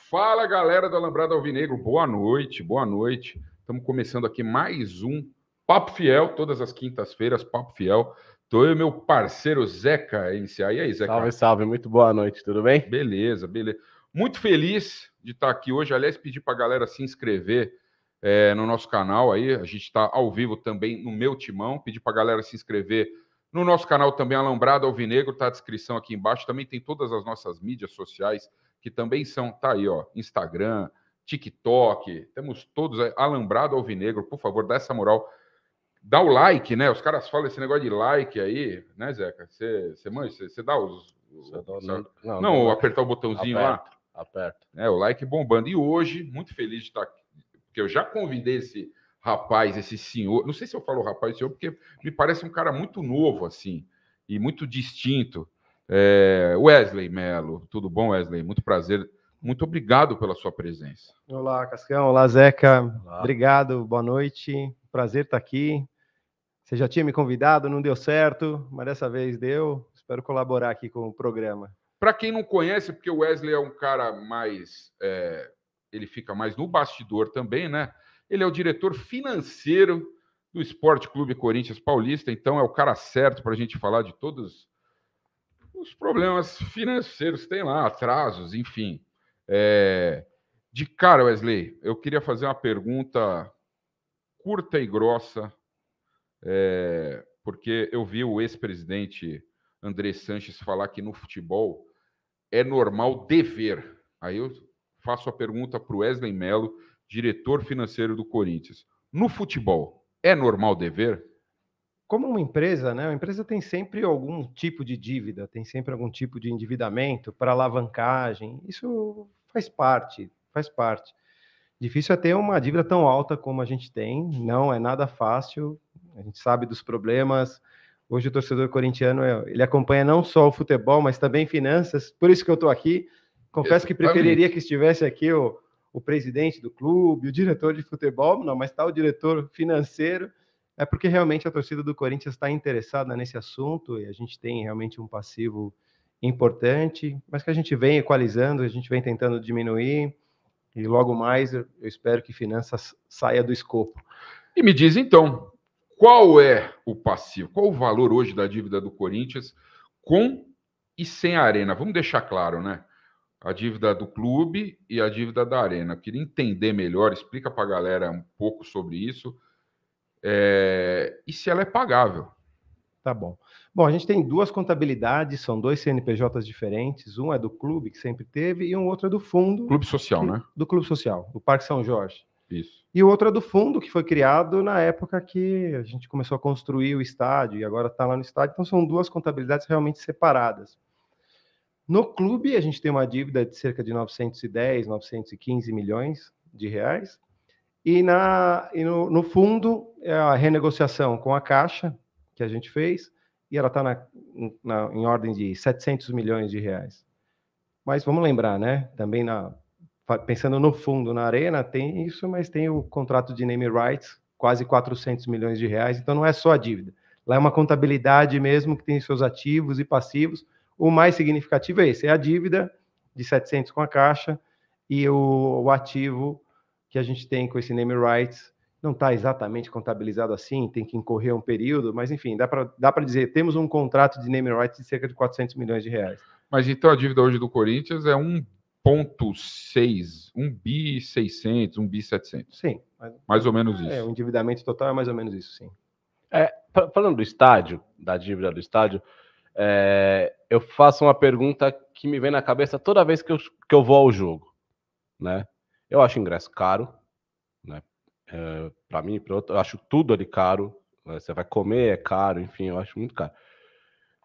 Fala, galera do Alambrado Alvinegro, boa noite, boa noite. Estamos começando aqui mais um Papo Fiel, todas as quintas-feiras, Papo Fiel. Tô eu e meu parceiro Zeca MCA. E aí, Zeca? Salve, salve, muito boa noite, tudo bem? Beleza, beleza. Muito feliz de estar aqui hoje. Aliás, pedir para a galera se inscrever no nosso canal aí. A gente está ao vivo também no meu timão. Pedir para a galera se inscrever no nosso canal também, Alambrado Alvinegro, tá a descrição aqui embaixo. Também tem todas as nossas mídias sociais, que também são, tá aí, ó, Instagram, TikTok, temos todos aí, Alambrado Alvinegro, por favor, dá essa moral. Dá o like, né? Os caras falam esse negócio de like aí, né, Zeca? Você dá os... Não, apertar o botãozinho lá. Aperta. O like bombando. E hoje, muito feliz de estar aqui, porque eu já convidei esse rapaz, esse senhor, não sei se eu falo rapaz e senhor, porque me parece um cara muito novo, assim, e muito distinto. Wesley Melo, tudo bom, Wesley? Muito prazer, muito obrigado pela sua presença. Olá, Cascão, olá, Zeca, Olá. Obrigado, boa noite, prazer estar aqui. Você já tinha me convidado, não deu certo, mas dessa vez deu, espero colaborar aqui com o programa. Para quem não conhece, porque o Wesley é um cara mais... ele fica mais no bastidor também, né? Ele é o diretor financeiro do Esporte Clube Corinthians Paulista, então é o cara certo para a gente falar de todos os problemas financeiros que tem lá, atrasos, enfim. De cara, Wesley, eu queria fazer uma pergunta curta e grossa, porque eu vi o ex-presidente André Sanches falar que no futebol é normal dever. Aí eu faço a pergunta para o Wesley Melo, diretor financeiro do Corinthians. No futebol, é normal dever? Como uma empresa, né? A empresa tem sempre algum tipo de dívida, tem sempre algum tipo de endividamento para alavancagem. Isso faz parte, faz parte. Difícil é ter uma dívida tão alta como a gente tem, não é nada fácil, a gente sabe dos problemas. Hoje o torcedor corintiano, ele acompanha não só o futebol, mas também finanças, por isso que eu estou aqui. Confesso que preferiria que estivesse aqui o presidente do clube, o diretor de futebol, não, mas está o diretor financeiro, é porque realmente a torcida do Corinthians está interessada nesse assunto, e a gente tem realmente um passivo importante, mas que a gente vem equalizando, a gente vem tentando diminuir, e logo mais eu espero que finanças saia do escopo. E me diz então, qual é o passivo? Qual o valor hoje da dívida do Corinthians com e sem a Arena? Vamos deixar claro, né? A dívida do clube e a dívida da Arena. Eu queria entender melhor, explica para a galera um pouco sobre isso. E se ela é pagável. Tá bom. Bom, a gente tem duas contabilidades, são dois CNPJs diferentes. Um é do clube, que sempre teve, e um outro é do fundo. Clube Social, né? Do Clube Social, do Parque São Jorge. Isso. E o outro é do fundo, que foi criado na época que a gente começou a construir o estádio, e agora está lá no estádio. Então, são duas contabilidades realmente separadas. No clube, a gente tem uma dívida de cerca de 910, 915 milhões de reais. E no fundo, é a renegociação com a Caixa, que a gente fez, e ela está em ordem de 700 milhões de reais. Mas vamos lembrar, né? Também pensando no fundo, na Arena, tem isso, mas tem o contrato de name rights, quase 400 milhões de reais, então não é só a dívida. Lá é uma contabilidade mesmo que tem seus ativos e passivos. O mais significativo é esse, é a dívida de 700 com a Caixa e o ativo que a gente tem com esse name rights não está exatamente contabilizado assim, tem que incorrer um período, mas enfim, dá para dizer, temos um contrato de name rights de cerca de 400 milhões de reais. Mas então a dívida hoje do Corinthians é 1,6, 1 bi 600, 1 bi 700. Sim. Mais ou menos isso. O endividamento total é mais ou menos isso, sim. Falando do estádio, da dívida do estádio, eu faço uma pergunta que me vem na cabeça toda vez que eu vou ao jogo, né? Eu acho ingresso caro, né? Para mim, para outro, eu acho tudo ali caro. Você vai comer, é caro, enfim, eu acho muito caro.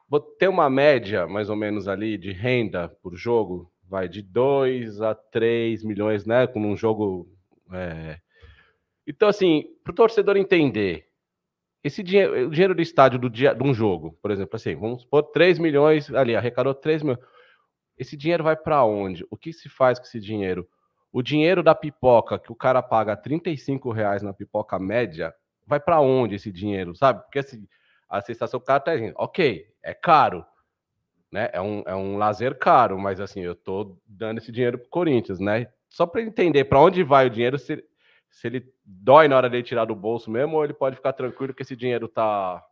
Vou ter uma média, mais ou menos, ali de renda por jogo, vai de 2 a 3 milhões, né? Com um jogo. Então, assim, para o torcedor entender, esse dinheiro, o dinheiro do estádio de um jogo, por exemplo, assim, vamos supor 3 milhões ali, arrecadou 3 milhões. Esse dinheiro vai para onde? O que se faz com esse dinheiro? O dinheiro da pipoca, que o cara paga R$35 na pipoca média, vai para onde esse dinheiro, sabe? Porque assim, a sensação que o cara tá dizendo, ok, é caro, né? É um lazer caro, mas assim, eu tô dando esse dinheiro pro Corinthians, né? Só para entender para onde vai o dinheiro, se ele dói na hora de tirar do bolso mesmo, ou ele pode ficar tranquilo que esse dinheiro tá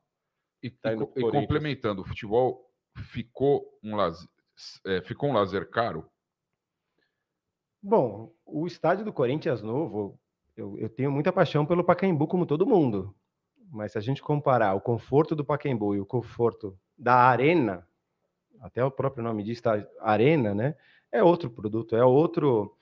indo pro E Corinthians. complementando, o futebol ficou um lazer caro? Bom, o estádio do Corinthians novo, eu tenho muita paixão pelo Pacaembu, como todo mundo. Mas se a gente comparar o conforto do Pacaembu e o conforto da Arena, até o próprio nome diz, tá, Arena, né? É outro produto, é outro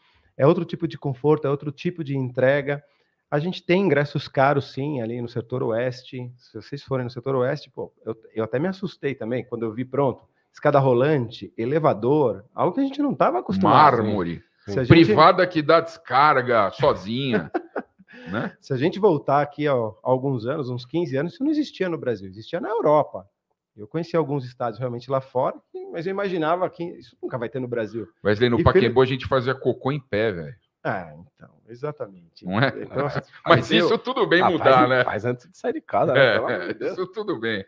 tipo de conforto, é outro tipo de entrega. A gente tem ingressos caros, sim, ali no setor oeste. Se vocês forem no setor oeste, pô, eu até me assustei também quando eu vi, pronto, escada rolante, elevador, algo que a gente não estava acostumado. Mármore, Se a gente- privada que dá descarga sozinha, né? Se a gente voltar aqui há alguns anos, uns 15 anos, isso não existia no Brasil, existia na Europa. Eu conheci alguns estádios realmente lá fora, mas eu imaginava que isso nunca vai ter no Brasil. Wesley, no E Pacaembu a gente fazia cocô em pé, velho. Ah, então, exatamente. Não é? Então, Mas isso tudo bem mudar, né? Faz antes de sair de casa, né? Pelo amor de Deus. Isso tudo bem.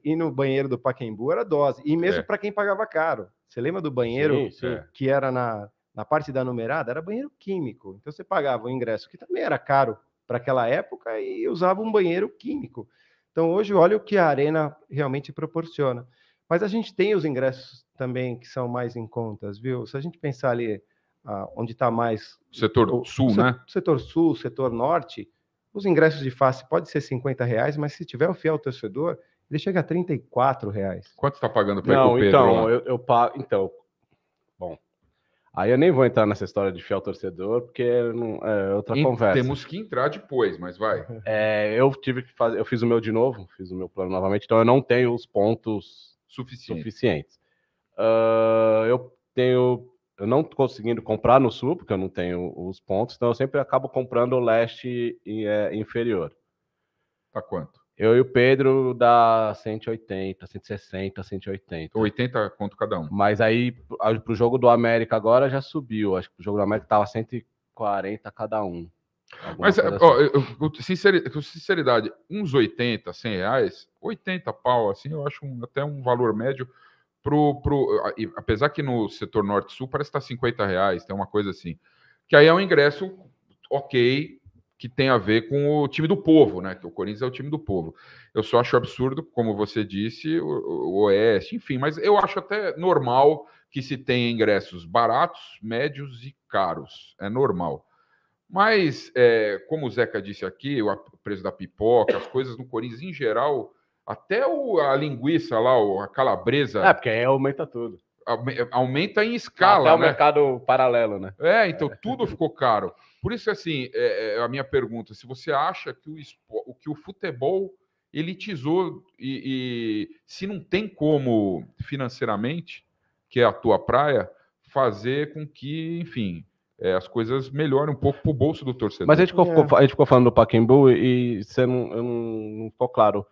E no banheiro do Pacaembu era dose. E mesmo para quem pagava caro. Você lembra do banheiro que era na parte da numerada? Era banheiro químico. Então você pagava o ingresso, que também era caro para aquela época, e usava um banheiro químico. Então hoje, olha o que a Arena realmente proporciona. Mas a gente tem os ingressos também que são mais em contas, viu? Se a gente pensar ali onde está mais... Setor sul, né? Setor sul, setor norte, os ingressos de face pode ser R$50, mas se tiver o fiel torcedor, ele chega a R$34. Quanto está pagando para Não, o Pedro então, lá? eu pago... Então, bom, aí eu nem vou entrar nessa história de fiel torcedor, porque não, é outra conversa. Temos que entrar depois, mas vai. Eu tive que fazer... Eu fiz o meu de novo, fiz o meu plano novamente, então eu não tenho os pontos suficientes. Eu não tô conseguindo comprar no sul, porque eu não tenho os pontos, então eu sempre acabo comprando o leste inferior. Tá quanto? Eu e o Pedro dá 180, 160, 180. 80 conto cada um. Mas aí, pro jogo do América agora já subiu. Acho que o jogo do América tava 140 cada um. Mas, ó, com sinceridade, uns 80, 100 reais, 80 pau, assim, eu acho até um valor médio apesar que no setor norte-sul parece que está 50 reais, tem uma coisa assim. Que aí é um ingresso ok, que tem a ver com o time do povo, né? Que o Corinthians é o time do povo. Eu só acho absurdo, como você disse, o Oeste, enfim, mas eu acho até normal que se tenha ingressos baratos, médios e caros. É normal. Mas, como o Zeca disse aqui, o preço da pipoca, as coisas no Corinthians em geral, até a linguiça lá, a calabresa. Porque aí aumenta tudo. Aumenta em escala. Até o mercado paralelo, né? Então tudo ficou caro. Por isso, assim, a minha pergunta: se você acha que o futebol elitizou e se não tem como financeiramente, que é a tua praia, fazer com que, enfim, as coisas melhorem um pouco para o bolso do torcedor. Mas a gente ficou falando do Pacaembu e você não ficou claro.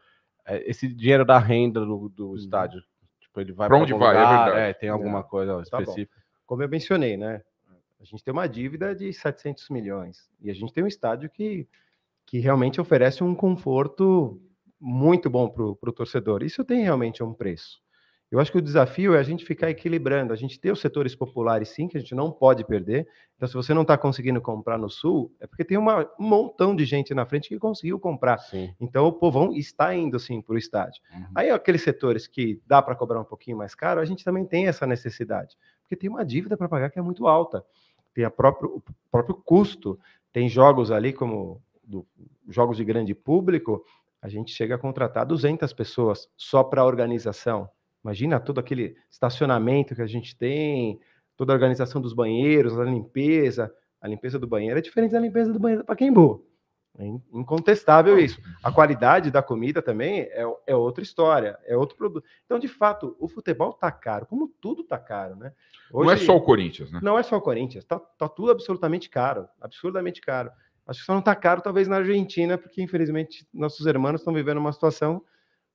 Esse dinheiro da renda do estádio, tipo, ele vai para onde vai? lugar, É verdade. Tem alguma coisa específica. Como eu mencionei, né? A gente tem uma dívida de 700 milhões e a gente tem um estádio que realmente oferece um conforto muito bom para o torcedor. Isso tem realmente um preço. Eu acho que o desafio é a gente ficar equilibrando. A gente tem os setores populares, sim, que a gente não pode perder. Então, se você não está conseguindo comprar no Sul, é porque tem um montão de gente na frente que conseguiu comprar. Sim. Então, o povão está indo, sim, para o estádio. Aí, aqueles setores que dá para cobrar um pouquinho mais caro, a gente também tem essa necessidade. Porque tem uma dívida para pagar que é muito alta. Tem o próprio custo. Tem jogos ali como jogos de grande público, a gente chega a contratar 200 pessoas só para a organização. Imagina todo aquele estacionamento que a gente tem, toda a organização dos banheiros, a limpeza. A limpeza do banheiro é diferente da limpeza do banheiro do Pacaembu. É incontestável isso. A qualidade da comida também é outra história, é outro produto. Então, de fato, o futebol está caro, como tudo está caro, né? Hoje, não é só o Corinthians, né? Não é só o Corinthians, tá tudo absolutamente caro, absurdamente caro. Acho que só não está caro, talvez, na Argentina, porque, infelizmente, nossos irmãos estão vivendo uma situação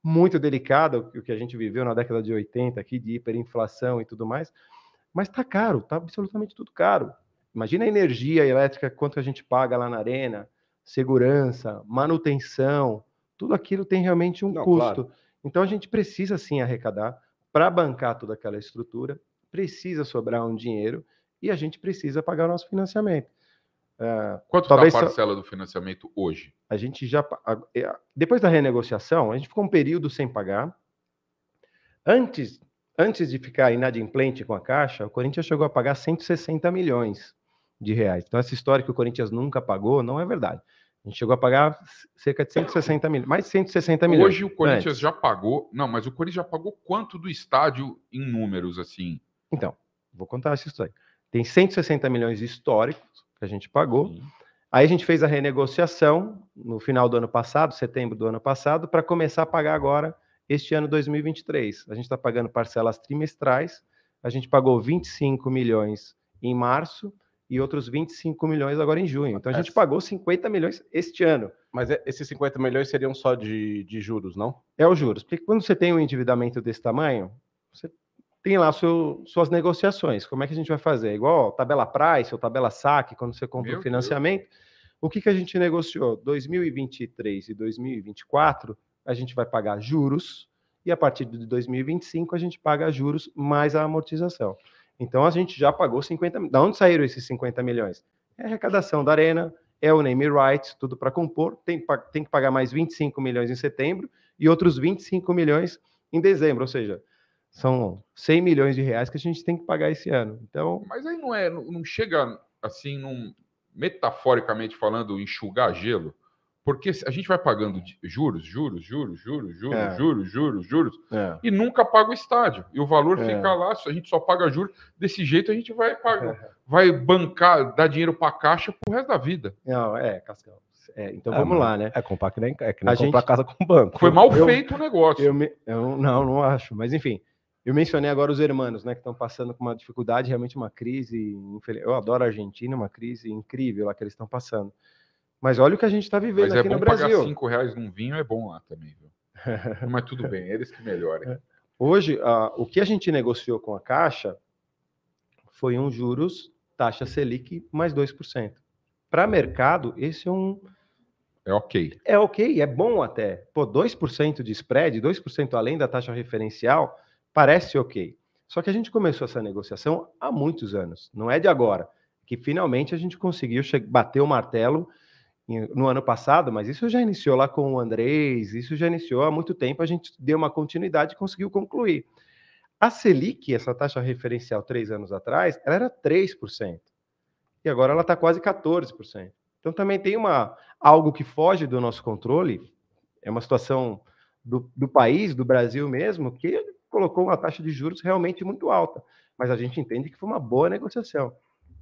muito delicada, o que a gente viveu na década de 80, aqui, de hiperinflação e tudo mais. Mas está caro, está absolutamente tudo caro. Imagina a energia elétrica, quanto a gente paga lá na arena, segurança, manutenção, tudo aquilo tem realmente um custo. Claro. Então, a gente precisa, sim, arrecadar para bancar toda aquela estrutura, precisa sobrar um dinheiro e a gente precisa pagar o nosso financiamento. Quanto está a parcela do financiamento hoje? A gente já... Depois da renegociação, a gente ficou um período sem pagar. Antes de ficar inadimplente com a Caixa, o Corinthians chegou a pagar 160 milhões de reais. Então, essa história que o Corinthians nunca pagou não é verdade. A gente chegou a pagar cerca de 160 milhões, mais de 160 milhões. Hoje o Corinthians já pagou... Não, mas o Corinthians já pagou quanto do estádio em números, assim? Então, vou contar essa história. Tem 160 milhões históricos que a gente pagou. Sim. Aí a gente fez a renegociação no final do ano passado, setembro do ano passado, para começar a pagar agora este ano 2023. A gente está pagando parcelas trimestrais. A gente pagou 25 milhões em março e outros 25 milhões agora em junho. Então a gente pagou 50 milhões este ano. Mas esses 50 milhões seriam só de juros, não? É os juros. Porque quando você tem um endividamento desse tamanho, você tem lá suas negociações. Como é que a gente vai fazer? Igual tabela price ou tabela saque, quando você compra o financiamento. O que a gente negociou? 2023 e 2024, a gente vai pagar juros, e a partir de 2025 a gente paga juros mais a amortização. Então a gente já pagou 50 milhões. Da onde saíram esses 50 milhões? É a arrecadação da Arena, é o name rights, tudo para compor. Tem que pagar mais 25 milhões em setembro e outros 25 milhões em dezembro, ou seja, são 100 milhões de reais que a gente tem que pagar esse ano. Então, mas aí não chega assim, metaforicamente falando, enxugar gelo, porque a gente vai pagando juros, e nunca paga o estádio. E o valor fica lá, a gente só paga juros. Desse jeito a gente vai pagar, vai bancar, dar dinheiro para a Caixa pro resto da vida. Não, Cascão. Então vamos lá, né? É comprar que nem comprar casa com banco. Foi mal feito o negócio. Não acho, mas enfim. Eu mencionei agora os hermanos, né, que estão passando com uma dificuldade, realmente uma crise. Eu adoro a Argentina, uma crise incrível lá que eles estão passando. Mas olha o que a gente está vivendo aqui no Brasil. Mas pagar R$5 num vinho é bom lá também, viu? Mas tudo bem, eles que melhorem. Hoje, o que a gente negociou com a Caixa foi um juros, taxa Selic, mais 2%. Para mercado, esse é um... É ok. É ok, é bom até. Pô, 2% de spread, 2% além da taxa referencial... Parece ok. Só que a gente começou essa negociação há muitos anos. Não é de agora. Que finalmente a gente conseguiu bater o martelo no ano passado, mas isso já iniciou lá com o Andrés, isso já iniciou há muito tempo. A gente deu uma continuidade e conseguiu concluir. A Selic, essa taxa referencial 3 anos atrás, ela era 3%. E agora ela está quase 14%. Então também tem algo que foge do nosso controle. É uma situação do país, do Brasil mesmo, que colocou uma taxa de juros realmente muito alta, mas a gente entende que foi uma boa negociação.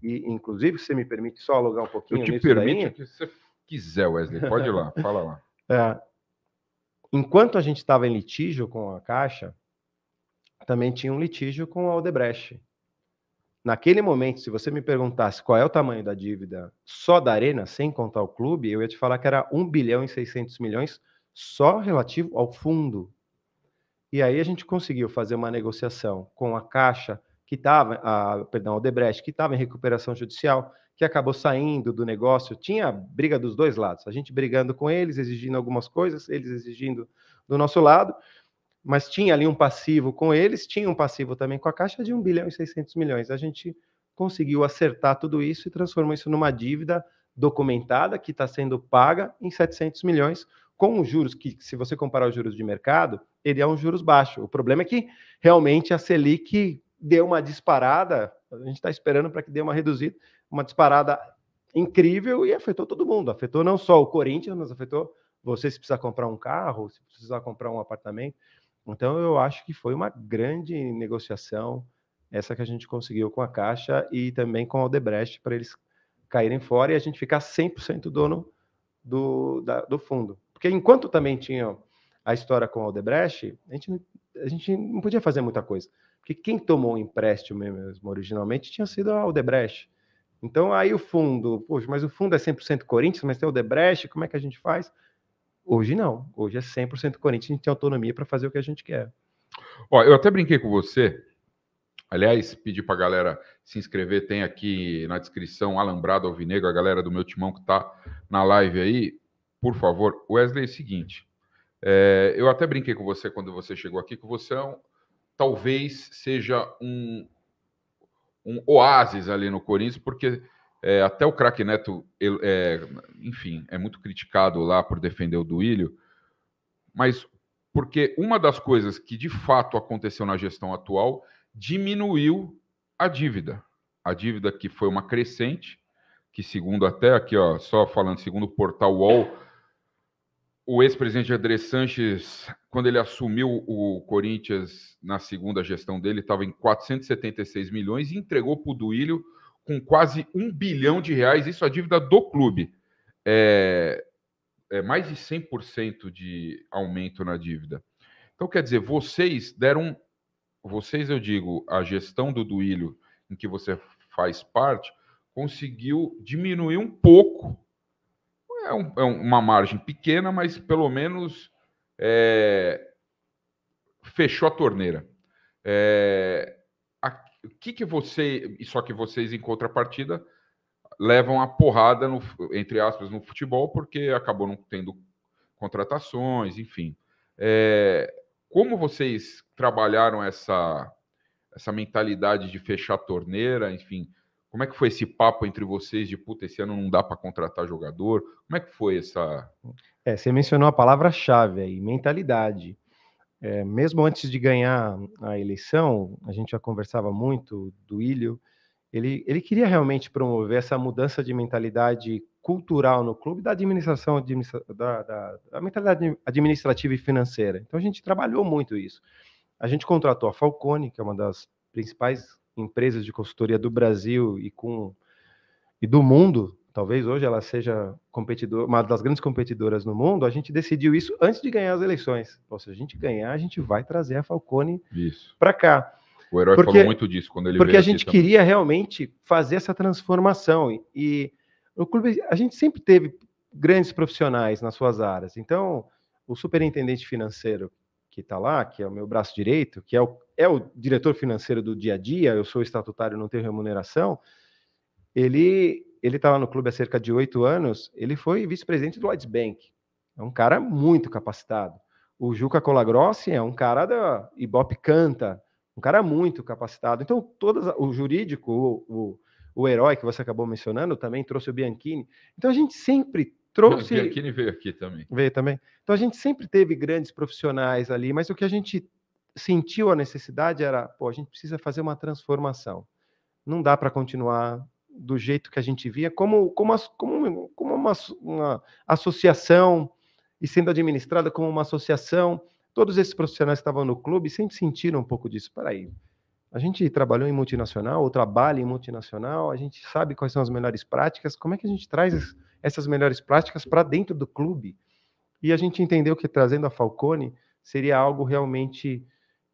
E, inclusive, se você me permite só alugar um pouquinho... Eu te permito o que você quiser, Wesley. Pode ir lá, fala lá. Enquanto a gente estava em litígio com a Caixa, também tinha um litígio com a Odebrecht. Naquele momento, se você me perguntasse qual é o tamanho da dívida só da Arena, sem contar o clube, eu ia te falar que era 1 bilhão e 600 milhões só relativo ao fundo. E aí a gente conseguiu fazer uma negociação com a Caixa, que estava, a Odebrecht, que estava em recuperação judicial, que acabou saindo do negócio. Tinha briga dos dois lados, a gente brigando com eles, exigindo algumas coisas, eles exigindo do nosso lado, mas tinha ali um passivo com eles, tinha um passivo também com a Caixa de 1 bilhão e 600 milhões. A gente conseguiu acertar tudo isso e transformou isso numa dívida documentada, que está sendo paga em 700 milhões, com os juros que, se você comparar os juros de mercado, ele é um juros baixo. O problema é que, realmente, a Selic deu uma disparada, a gente está esperando para que dê uma reduzida, uma disparada incrível e afetou todo mundo. Afetou não só o Corinthians, mas afetou você se precisar comprar um carro, se precisar comprar um apartamento. Então, eu acho que foi uma grande negociação, essa que a gente conseguiu com a Caixa e também com a Odebrecht, para eles caírem fora e a gente ficar 100% dono do fundo. Porque enquanto também tinha a história com a Odebrecht, a gente não podia fazer muita coisa. Porque quem tomou o empréstimo mesmo originalmente tinha sido a Odebrecht. Então aí o fundo, poxa, mas o fundo é 100% Corinthians, mas tem a Odebrecht, como é que a gente faz? Hoje não, hoje é 100% Corinthians, a gente tem autonomia para fazer o que a gente quer. Ó, eu até brinquei com você, aliás, pedi para a galera se inscrever, tem aqui na descrição Alambrado Alvinegro, a galera do meu timão que está na live aí, por favor. Wesley, é o seguinte, eu até brinquei com você quando você chegou aqui, que você talvez seja um oásis ali no Corinthians, porque até o craque Neto, enfim, é muito criticado lá por defender o Duílio, mas porque uma das coisas que de fato aconteceu na gestão atual diminuiu a dívida. A dívida que foi uma crescente, que segundo até aqui, ó, só falando, segundo o portal UOL, o ex-presidente André Sanches, quando ele assumiu o Corinthians na segunda gestão dele, estava em 476 milhões e entregou para o Duílio com quase R$ 1 bilhão. Isso a dívida do clube. É mais de 100% de aumento na dívida. Então, quer dizer, vocês, eu digo, a gestão do Duílio, em que você faz parte, conseguiu diminuir um pouco. É uma margem pequena, mas pelo menos fechou a torneira. O que você... Só que vocês, em contrapartida, levam a porrada, entre aspas, no futebol, porque acabou não tendo contratações, enfim. Como vocês trabalharam essa mentalidade de fechar a torneira, enfim... Como é que foi esse papo entre vocês de, puta, esse ano não dá para contratar jogador? Como é que foi essa... Você mencionou a palavra-chave aí, mentalidade. Mesmo antes de ganhar a eleição, a gente já conversava muito do Duílio, ele queria realmente promover essa mudança de mentalidade cultural no clube, da administração, da mentalidade administrativa e financeira. Então a gente trabalhou muito isso. A gente contratou a Falcone, que é uma das principais empresas de consultoria do Brasil e do mundo. Talvez hoje ela seja uma das grandes competidoras no mundo. A gente decidiu isso antes de ganhar as eleições. Então, se a gente ganhar, a gente vai trazer a Falcone para cá. O Herói falou muito disso quando ele veio. Porque a gente queria realmente fazer essa transformação. E no clube, a gente sempre teve grandes profissionais nas suas áreas. Então, o superintendente financeiro que está lá, que é o meu braço direito, que é o diretor financeiro do dia a dia, eu sou estatutário, não tenho remuneração, ele está lá no clube há cerca de 8 anos, ele foi vice-presidente do Lloyds Bank. É um cara muito capacitado. O Juca Colagrossi é um cara da Ibope Canta, um cara muito capacitado. Então, o jurídico, o Herói que você acabou mencionando, também trouxe o Bianchini. Então, a gente sempre trouxe... O Bianchini veio aqui também. Veio também. Então, a gente sempre teve grandes profissionais ali, mas o que a gente sentiu a necessidade era, a gente precisa fazer uma transformação. Não dá para continuar do jeito que a gente via, como uma associação, e sendo administrada como uma associação. Todos esses profissionais que estavam no clube sempre sentiram um pouco disso. Peraí, a gente trabalhou em multinacional, ou trabalha em multinacional, a gente sabe quais são as melhores práticas, como é que a gente traz essas melhores práticas para dentro do clube? E a gente entendeu que trazendo a Falcone seria algo realmente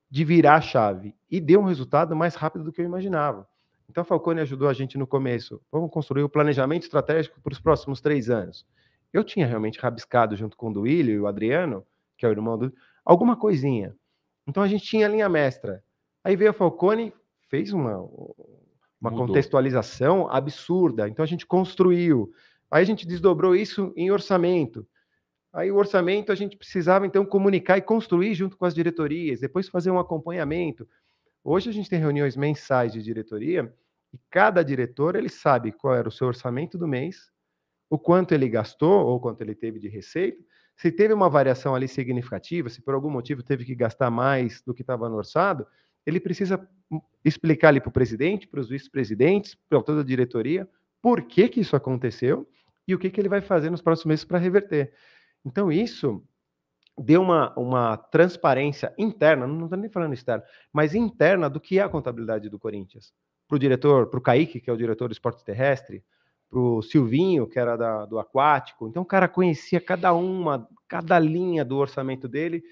de virar a chave, e deu um resultado mais rápido do que eu imaginava. Então, a Falcone ajudou a gente no começo. Vamos construir o planejamento estratégico para os próximos 3 anos. Eu tinha realmente rabiscado, junto com o Duílio e o Adriano, que é o irmão do... alguma coisinha. Então, a gente tinha a linha mestra. Aí veio a Falcone, fez uma contextualização absurda. Então, a gente construiu. Aí a gente desdobrou isso em orçamento. Aí o orçamento a gente precisava, então, comunicar e construir junto com as diretorias, depois fazer um acompanhamento. Hoje a gente tem reuniões mensais de diretoria e cada diretor ele sabe qual era o seu orçamento do mês, o quanto ele gastou ou quanto ele teve de receita, se teve uma variação ali significativa, se por algum motivo teve que gastar mais do que estava no orçado, ele precisa explicar ali para o presidente, para os vice-presidentes, para toda a diretoria, por que isso aconteceu e o que ele vai fazer nos próximos meses para reverter. Então isso deu uma transparência interna, não estou nem falando externa, mas interna do que é a contabilidade do Corinthians. Para o diretor, para o Kaique, que é o diretor do esporte terrestre, para o Silvinho, que era do aquático. Então o cara conhecia cada linha do orçamento dele,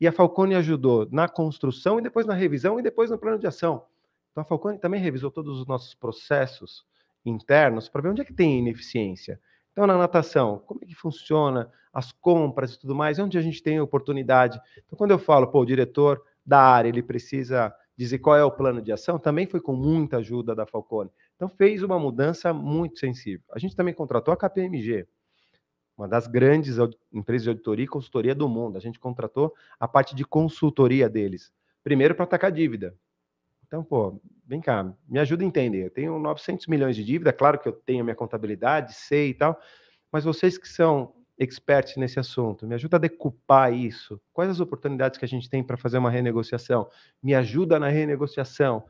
e a Falcone ajudou na construção, e depois na revisão, e depois no plano de ação. Então a Falcone também revisou todos os nossos processos internos para ver onde é que tem ineficiência. Então, na natação, como é que funciona as compras e tudo mais, onde a gente tem oportunidade. Então, quando eu falo, o diretor da área, ele precisa dizer qual é o plano de ação, também foi com muita ajuda da Falcone. Então, fez uma mudança muito sensível. A gente também contratou a KPMG, uma das grandes empresas de auditoria e consultoria do mundo. A gente contratou a parte de consultoria deles. Primeiro para atacar a dívida. Então, pô, vem cá, me ajuda a entender. Eu tenho 900 milhões de dívida, claro que eu tenho a minha contabilidade, sei e tal, mas vocês que são experts nesse assunto, me ajuda a decupar isso. Quais as oportunidades que a gente tem para fazer uma renegociação? Me ajuda na renegociação.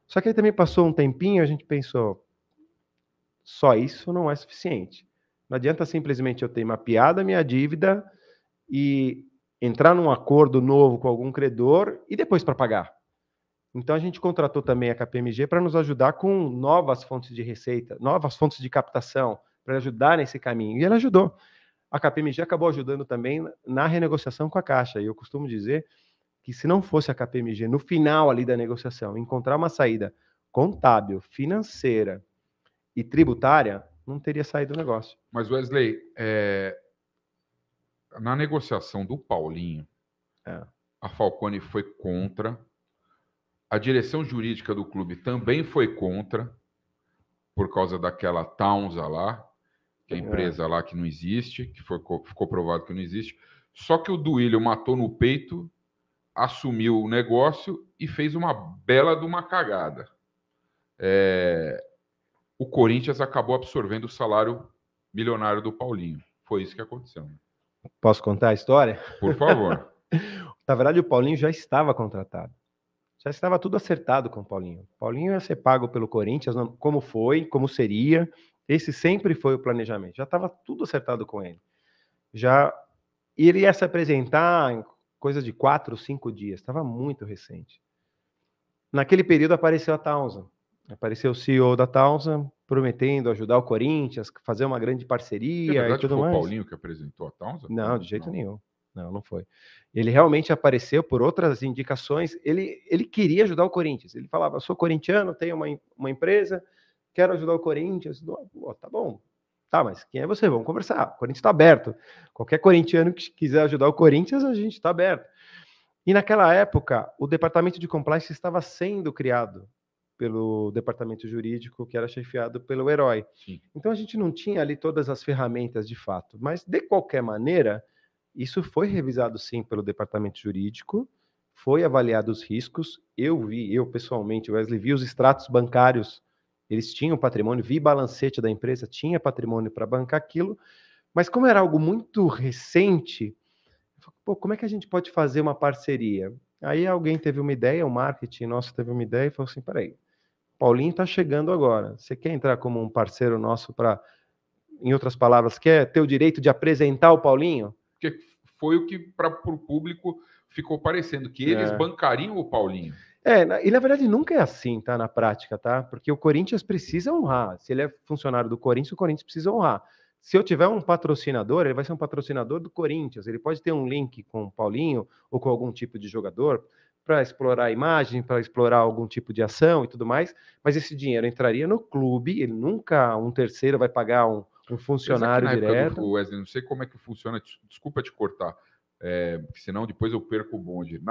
Só que aí também passou um tempinho, a gente pensou, só isso não é suficiente. Não adianta simplesmente eu ter mapeado a minha dívida e entrar num acordo novo com algum credor e depois para pagar. Então a gente contratou também a KPMG para nos ajudar com novas fontes de receita, novas fontes de captação, para ajudar nesse caminho. E ela ajudou. A KPMG acabou ajudando também na renegociação com a Caixa. E eu costumo dizer que se não fosse a KPMG no final ali da negociação encontrar uma saída contábil, financeira e tributária, não teria saído o negócio. Mas, Wesley, na negociação do Paulinho, a Falcone foi contra, a direção jurídica do clube também foi contra, por causa daquela Taunsa lá, que é a empresa lá que não existe, que ficou provado que não existe. Só que o Duílio matou no peito, assumiu o negócio e fez uma bela de uma cagada. O Corinthians acabou absorvendo o salário milionário do Paulinho. Foi isso que aconteceu. Né? Posso contar a história? Por favor. Na verdade, o Paulinho já estava contratado. Já estava tudo acertado com o Paulinho. O Paulinho ia ser pago pelo Corinthians, como foi, como seria. Esse sempre foi o planejamento. Já estava tudo acertado com ele. Já iria se apresentar em coisa de 4 ou 5 dias. Estava muito recente. Naquele período apareceu a Taunsa. Apareceu o CEO da Taunsa prometendo ajudar o Corinthians, fazer uma grande parceria. Na verdade, e tudo foi mais. o Paulinho que apresentou a Taunsa? Não, de jeito nenhum. Não foi. Ele realmente apareceu por outras indicações. Ele queria ajudar o Corinthians. Ele falava, sou corintiano, tenho uma empresa, quero ajudar o Corinthians. Tá bom. Tá, mas quem é você? Vamos conversar. O Corinthians está aberto. Qualquer corintiano que quiser ajudar o Corinthians, a gente está aberto. E naquela época, o departamento de compliance estava sendo criado pelo departamento jurídico, que era chefiado pelo Herói. Sim. Então a gente não tinha ali todas as ferramentas de fato. Mas, de qualquer maneira, isso foi revisado sim pelo departamento jurídico, foi avaliado os riscos. Eu pessoalmente, Wesley, vi os extratos bancários, eles tinham patrimônio, vi balancete da empresa, tinha patrimônio para bancar aquilo, mas como era algo muito recente, como é que a gente pode fazer uma parceria? Aí alguém teve uma ideia, o marketing nosso teve uma ideia e falou assim, peraí, Paulinho está chegando agora, você quer entrar como um parceiro nosso para, em outras palavras, quer ter o direito de apresentar o Paulinho? Porque foi o que para o público ficou parecendo, que eles bancariam o Paulinho. E na verdade nunca é assim, tá? Na prática, tá? Porque o Corinthians precisa honrar. Se ele é funcionário do Corinthians, o Corinthians precisa honrar. Se eu tiver um patrocinador, ele vai ser um patrocinador do Corinthians. Ele pode ter um link com o Paulinho ou com algum tipo de jogador para explorar a imagem, para explorar algum tipo de ação e tudo mais, mas esse dinheiro entraria no clube, ele nunca, um terceiro vai pagar um funcionário direto. Wesley, não sei como é que funciona, desculpa te cortar, porque senão depois eu perco o bonde.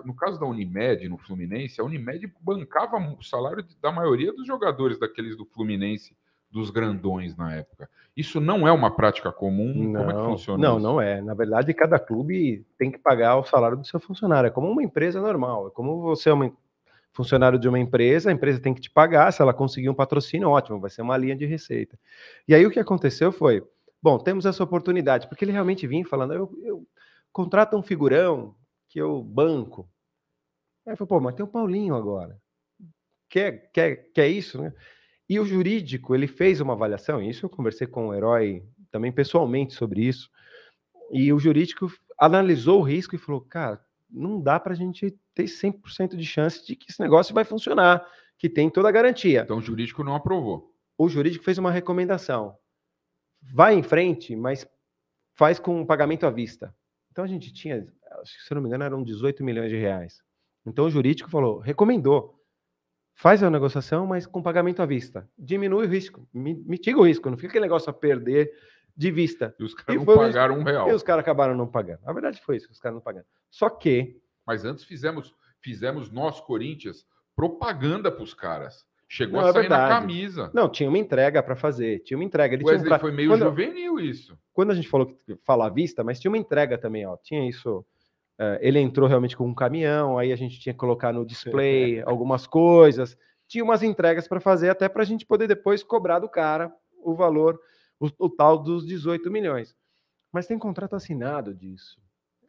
No caso da Unimed, no Fluminense, a Unimed bancava o salário da maioria dos jogadores daqueles do Fluminense, dos grandões na época. Isso não é uma prática comum? Como é que funciona isso? Não é. Na verdade, cada clube tem que pagar o salário do seu funcionário. É como uma empresa normal. É como você é um funcionário de uma empresa, a empresa tem que te pagar. Se ela conseguir um patrocínio, ótimo, vai ser uma linha de receita. E aí o que aconteceu foi, bom, temos essa oportunidade, porque ele realmente vinha falando, eu contrato um figurão que eu banco. Aí eu falei, pô, mas tem o Paulinho agora. Quer isso, né? E o jurídico, ele fez uma avaliação, isso eu conversei com o Herói também pessoalmente sobre isso, e o jurídico analisou o risco e falou, cara, não dá para a gente ter 100% de chance de que esse negócio vai funcionar, que tem toda a garantia. Então o jurídico não aprovou. O jurídico fez uma recomendação. Vai em frente, mas faz com pagamento à vista. Então a gente tinha, se eu não me engano, eram 18 milhões de reais. Então o jurídico falou, recomendou. Faz a negociação, mas com pagamento à vista. Diminui o risco, mitiga o risco, não fica aquele negócio a perder de vista. E os caras não pagaram R$1. E os caras acabaram não pagando. A verdade foi isso, os caras não pagando. Só que... Mas antes fizemos nós, Corinthians, propaganda para os caras. Chegou a sair na camisa. Não, tinha uma entrega para fazer, tinha uma entrega. Foi meio juvenil isso. Quando a gente falou que fala à vista, mas tinha uma entrega também, ó. Tinha isso ele entrou realmente com um caminhão, aí a gente tinha que colocar no display algumas coisas, tinha umas entregas para fazer até para a gente poder depois cobrar do cara o valor, o tal dos 18 milhões. Mas tem contrato assinado disso.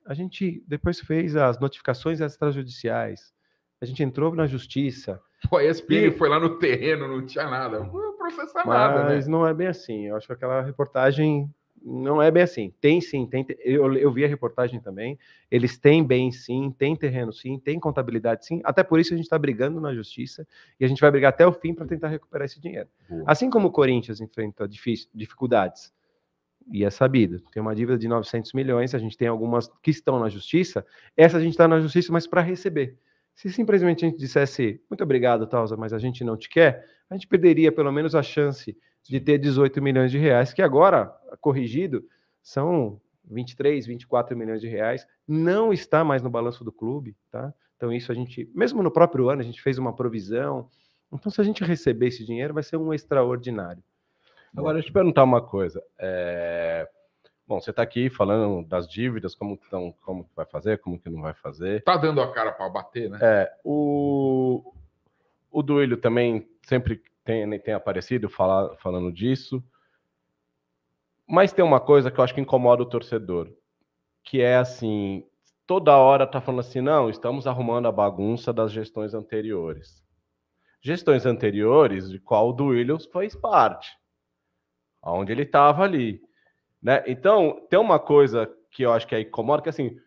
A gente depois fez as notificações extrajudiciais, a gente entrou na justiça. Pô, a ESPN foi lá no terreno, não tinha nada, não ia processar nada, né? Mas não é bem assim, eu acho que aquela reportagem não é bem assim. Tem sim, tem, eu vi a reportagem também. Eles têm bem sim, tem terreno sim, tem contabilidade sim. Até por isso a gente está brigando na justiça e a gente vai brigar até o fim para tentar recuperar esse dinheiro. Boa. Assim como o Corinthians enfrenta dificuldades, e é sabido, tem uma dívida de 900 milhões, a gente tem algumas que estão na justiça, essa a gente está na justiça, mas para receber. Se simplesmente a gente dissesse, muito obrigado, Tausa, mas a gente não te quer, a gente perderia pelo menos a chance de ter 18 milhões de reais, que agora, corrigido, são 23, 24 milhões de reais, não está mais no balanço do clube, tá? Então isso a gente, mesmo no próprio ano, a gente fez uma provisão. Então se a gente receber esse dinheiro, vai ser um extraordinário. Agora, deixa eu te perguntar uma coisa. Bom, você está aqui falando das dívidas, como vai fazer, como que não vai fazer. Tá dando a cara para bater, né? O Duílio também sempre tem aparecido falando disso. Mas tem uma coisa que eu acho que incomoda o torcedor, que é assim, toda hora tá falando assim, não, estamos arrumando a bagunça das gestões anteriores. Gestões anteriores de qual o Duílio fez parte, onde ele estava ali, né? Então, tem uma coisa que eu acho que é incomoda, que assim,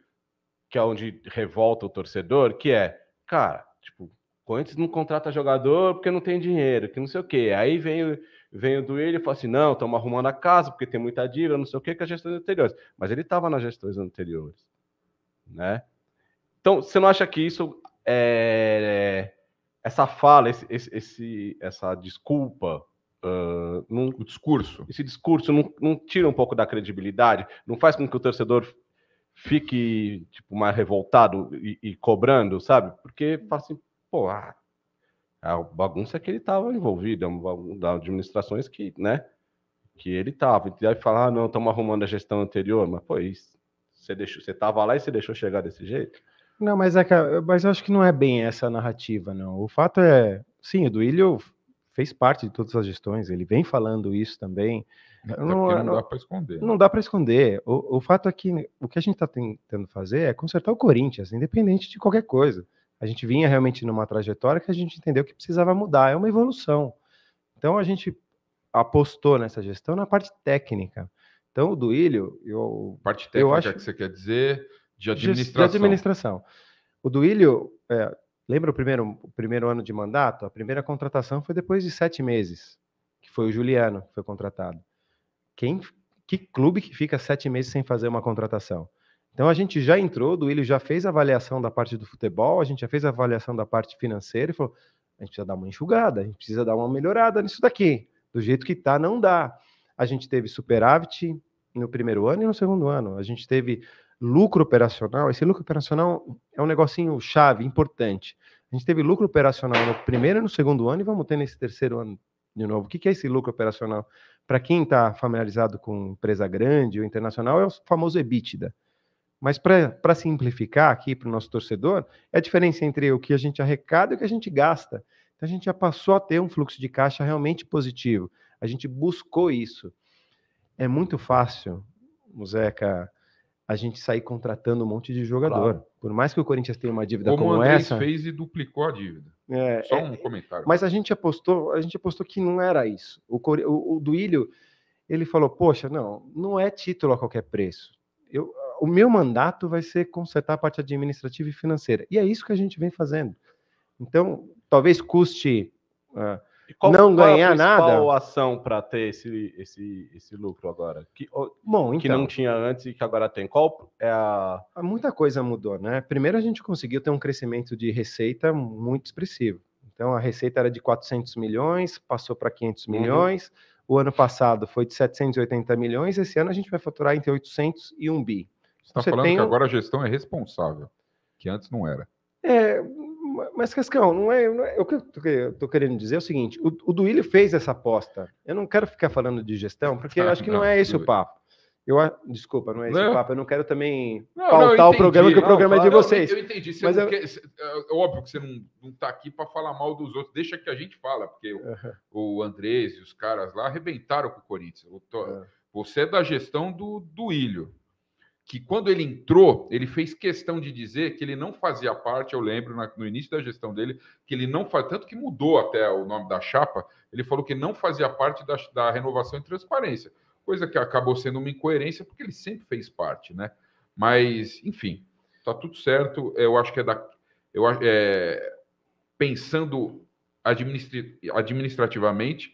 que é onde revolta o torcedor, que é, cara, tipo, o Corinthians não contrata jogador porque não tem dinheiro, que não sei o quê. Aí vem o Duílio e fala assim, não, estamos arrumando a casa porque tem muita dívida, não sei o quê, que as gestões anteriores. Mas ele estava nas gestões anteriores, né? Então, você não acha que isso essa fala, essa desculpa, o discurso. Esse discurso não tira um pouco da credibilidade? Não faz com que o torcedor fique tipo, mais revoltado e cobrando, sabe? Porque fala assim, pô, a bagunça que ele estava envolvido, das administrações que, né, que ele estava. E aí falar, não, estamos arrumando a gestão anterior, mas pô, isso, você estava lá e você deixou chegar desse jeito? Não, mas eu acho que não é bem essa a narrativa, não. O fato é, sim, o Duílio fez parte de todas as gestões, ele vem falando isso também. Não dá para esconder. Não dá para esconder. O fato é que o que a gente está tentando fazer é consertar o Corinthians, independente de qualquer coisa. A gente vinha realmente numa trajetória que a gente entendeu que precisava mudar, é uma evolução. Então a gente apostou nessa gestão na parte técnica. Então o Duílio, parte técnica que você quer dizer de administração. De administração. O Duílio, lembra o primeiro ano de mandato? A primeira contratação foi depois de 7 meses, que foi o Juliano que foi contratado. Que clube que fica 7 meses sem fazer uma contratação? Então a gente já entrou, o Duílio já fez a avaliação da parte do futebol, a gente já fez a avaliação da parte financeira e falou, a gente precisa dar uma enxugada, a gente precisa dar uma melhorada nisso daqui. Do jeito que tá, não dá. A gente teve superávit no primeiro ano e no segundo ano. A gente teve lucro operacional. Esse lucro operacional é um negocinho chave, importante. A gente teve lucro operacional no primeiro e no segundo ano e vamos ter nesse terceiro ano de novo. O que é esse lucro operacional? Para quem está familiarizado com empresa grande ou internacional, é o famoso EBITDA. Mas para simplificar aqui para o nosso torcedor, é a diferença entre o que a gente arrecada e o que a gente gasta. Então a gente já passou a ter um fluxo de caixa realmente positivo. A gente buscou isso. É muito fácil, Zeca, a gente sair contratando um monte de jogador. Claro. Por mais que o Corinthians tenha uma dívida como o Andrés essa... fez e duplicou a dívida. Só um comentário. Mas a gente apostou que não era isso. O Duílio, ele falou, poxa, não é título a qualquer preço. O meu mandato vai ser consertar a parte administrativa e financeira. E é isso que a gente vem fazendo. Então, talvez custe não ganhar nada. Qual a ação para ter esse lucro agora? Que não tinha antes e que agora tem. Qual é a... Muita coisa mudou, né? Primeiro, a gente conseguiu ter um crescimento de receita muito expressivo. Então, a receita era de 400 milhões, passou para 500 milhões. O ano passado foi de 780 milhões. Esse ano a gente vai faturar entre 800 e 1 bi. Você está falando que agora a gestão é responsável, que antes não era. Mas, Cascão, não é o que eu estou querendo dizer é o seguinte, o Duílio fez essa aposta. Eu não quero ficar falando de gestão, porque eu acho que não é esse o papo. Desculpa, não é esse Não. papo. Eu não quero também Não, pautar o programa, que o Não, programa é de vocês. Eu entendi. Você Mas não quer- é óbvio que você não está aqui para falar mal dos outros. Deixa que a gente fala, porque o Andrés e os caras lá arrebentaram com o Corinthians. Você é da gestão do Ilho, que quando ele entrou, ele fez questão de dizer que ele não fazia parte, eu lembro, no início da gestão dele, que ele não fazia, tanto que mudou até o nome da chapa, ele falou que não fazia parte da renovação e transparência, coisa que acabou sendo uma incoerência, porque ele sempre fez parte, né? Mas, enfim, tá tudo certo, eu acho que pensando administrativamente,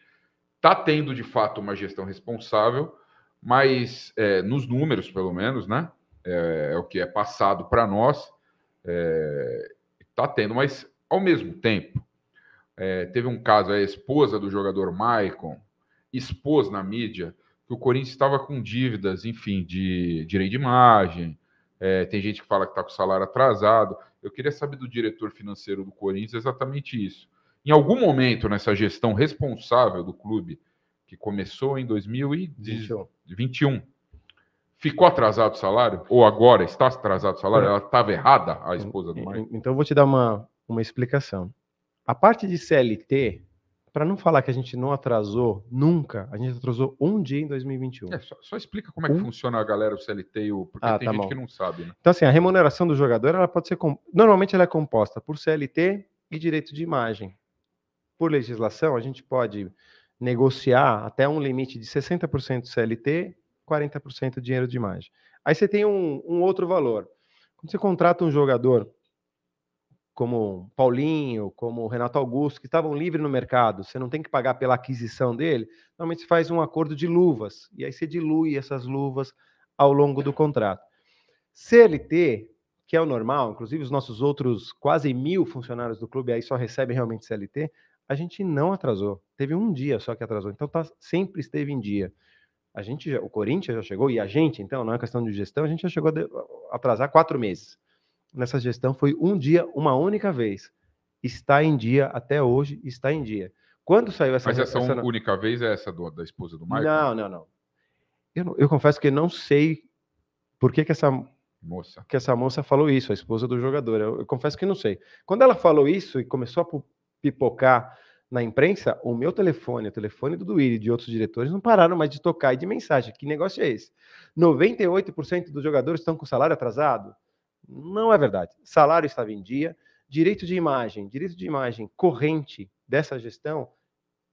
tá tendo, de fato, uma gestão responsável, mas nos números, pelo menos, né? É o que é passado para nós, está tendo, mas ao mesmo tempo, teve um caso, a esposa do jogador Maicon expôs na mídia que o Corinthians estava com dívidas, enfim, de direito de imagem, tem gente que fala que está com salário atrasado. Eu queria saber do diretor financeiro do Corinthians exatamente isso. Em algum momento, nessa gestão responsável do clube, que começou em 2021, ficou atrasado o salário? Ou agora está atrasado o salário? Ela estava errada, a esposa do Maicon? Então, eu vou te dar uma explicação. A parte de CLT, para não falar que a gente não atrasou nunca, a gente atrasou um dia em 2021. Só explica como é que funciona a galera, o CLT, porque tem gente que não sabe, né? Então, assim, a remuneração do jogador, ela pode ser... Normalmente ela é composta por CLT e direito de imagem. Por legislação, a gente pode negociar até um limite de 60% CLT, 40% dinheiro de imagem. Aí você tem um outro valor. Quando você contrata um jogador como Paulinho, como Renato Augusto, que estavam livres no mercado, você não tem que pagar pela aquisição dele, normalmente você faz um acordo de luvas, e aí você dilui essas luvas ao longo do contrato. CLT, que é o normal, inclusive os nossos outros quase 1.000 funcionários do clube aí só recebem realmente CLT, a gente não atrasou. Teve um dia só que atrasou, então sempre esteve em dia. O Corinthians já chegou, e a gente, então, não é questão de gestão, a gente já chegou a atrasar 4 meses. Nessa gestão foi um dia, uma única vez. Está em dia até hoje, está em dia. Quando saiu essa... Mas essa única vez é essa da esposa do Maicon? Não. Eu confesso que não sei por que essa moça falou isso, a esposa do jogador. Eu confesso que não sei. Quando ela falou isso e começou a pipocar na imprensa, o meu telefone, o telefone do Duílio e de outros diretores não pararam mais de tocar e de mensagem. Que negócio é esse? 98% dos jogadores estão com salário atrasado? Não é verdade. Salário estava em dia, direito de imagem corrente dessa gestão,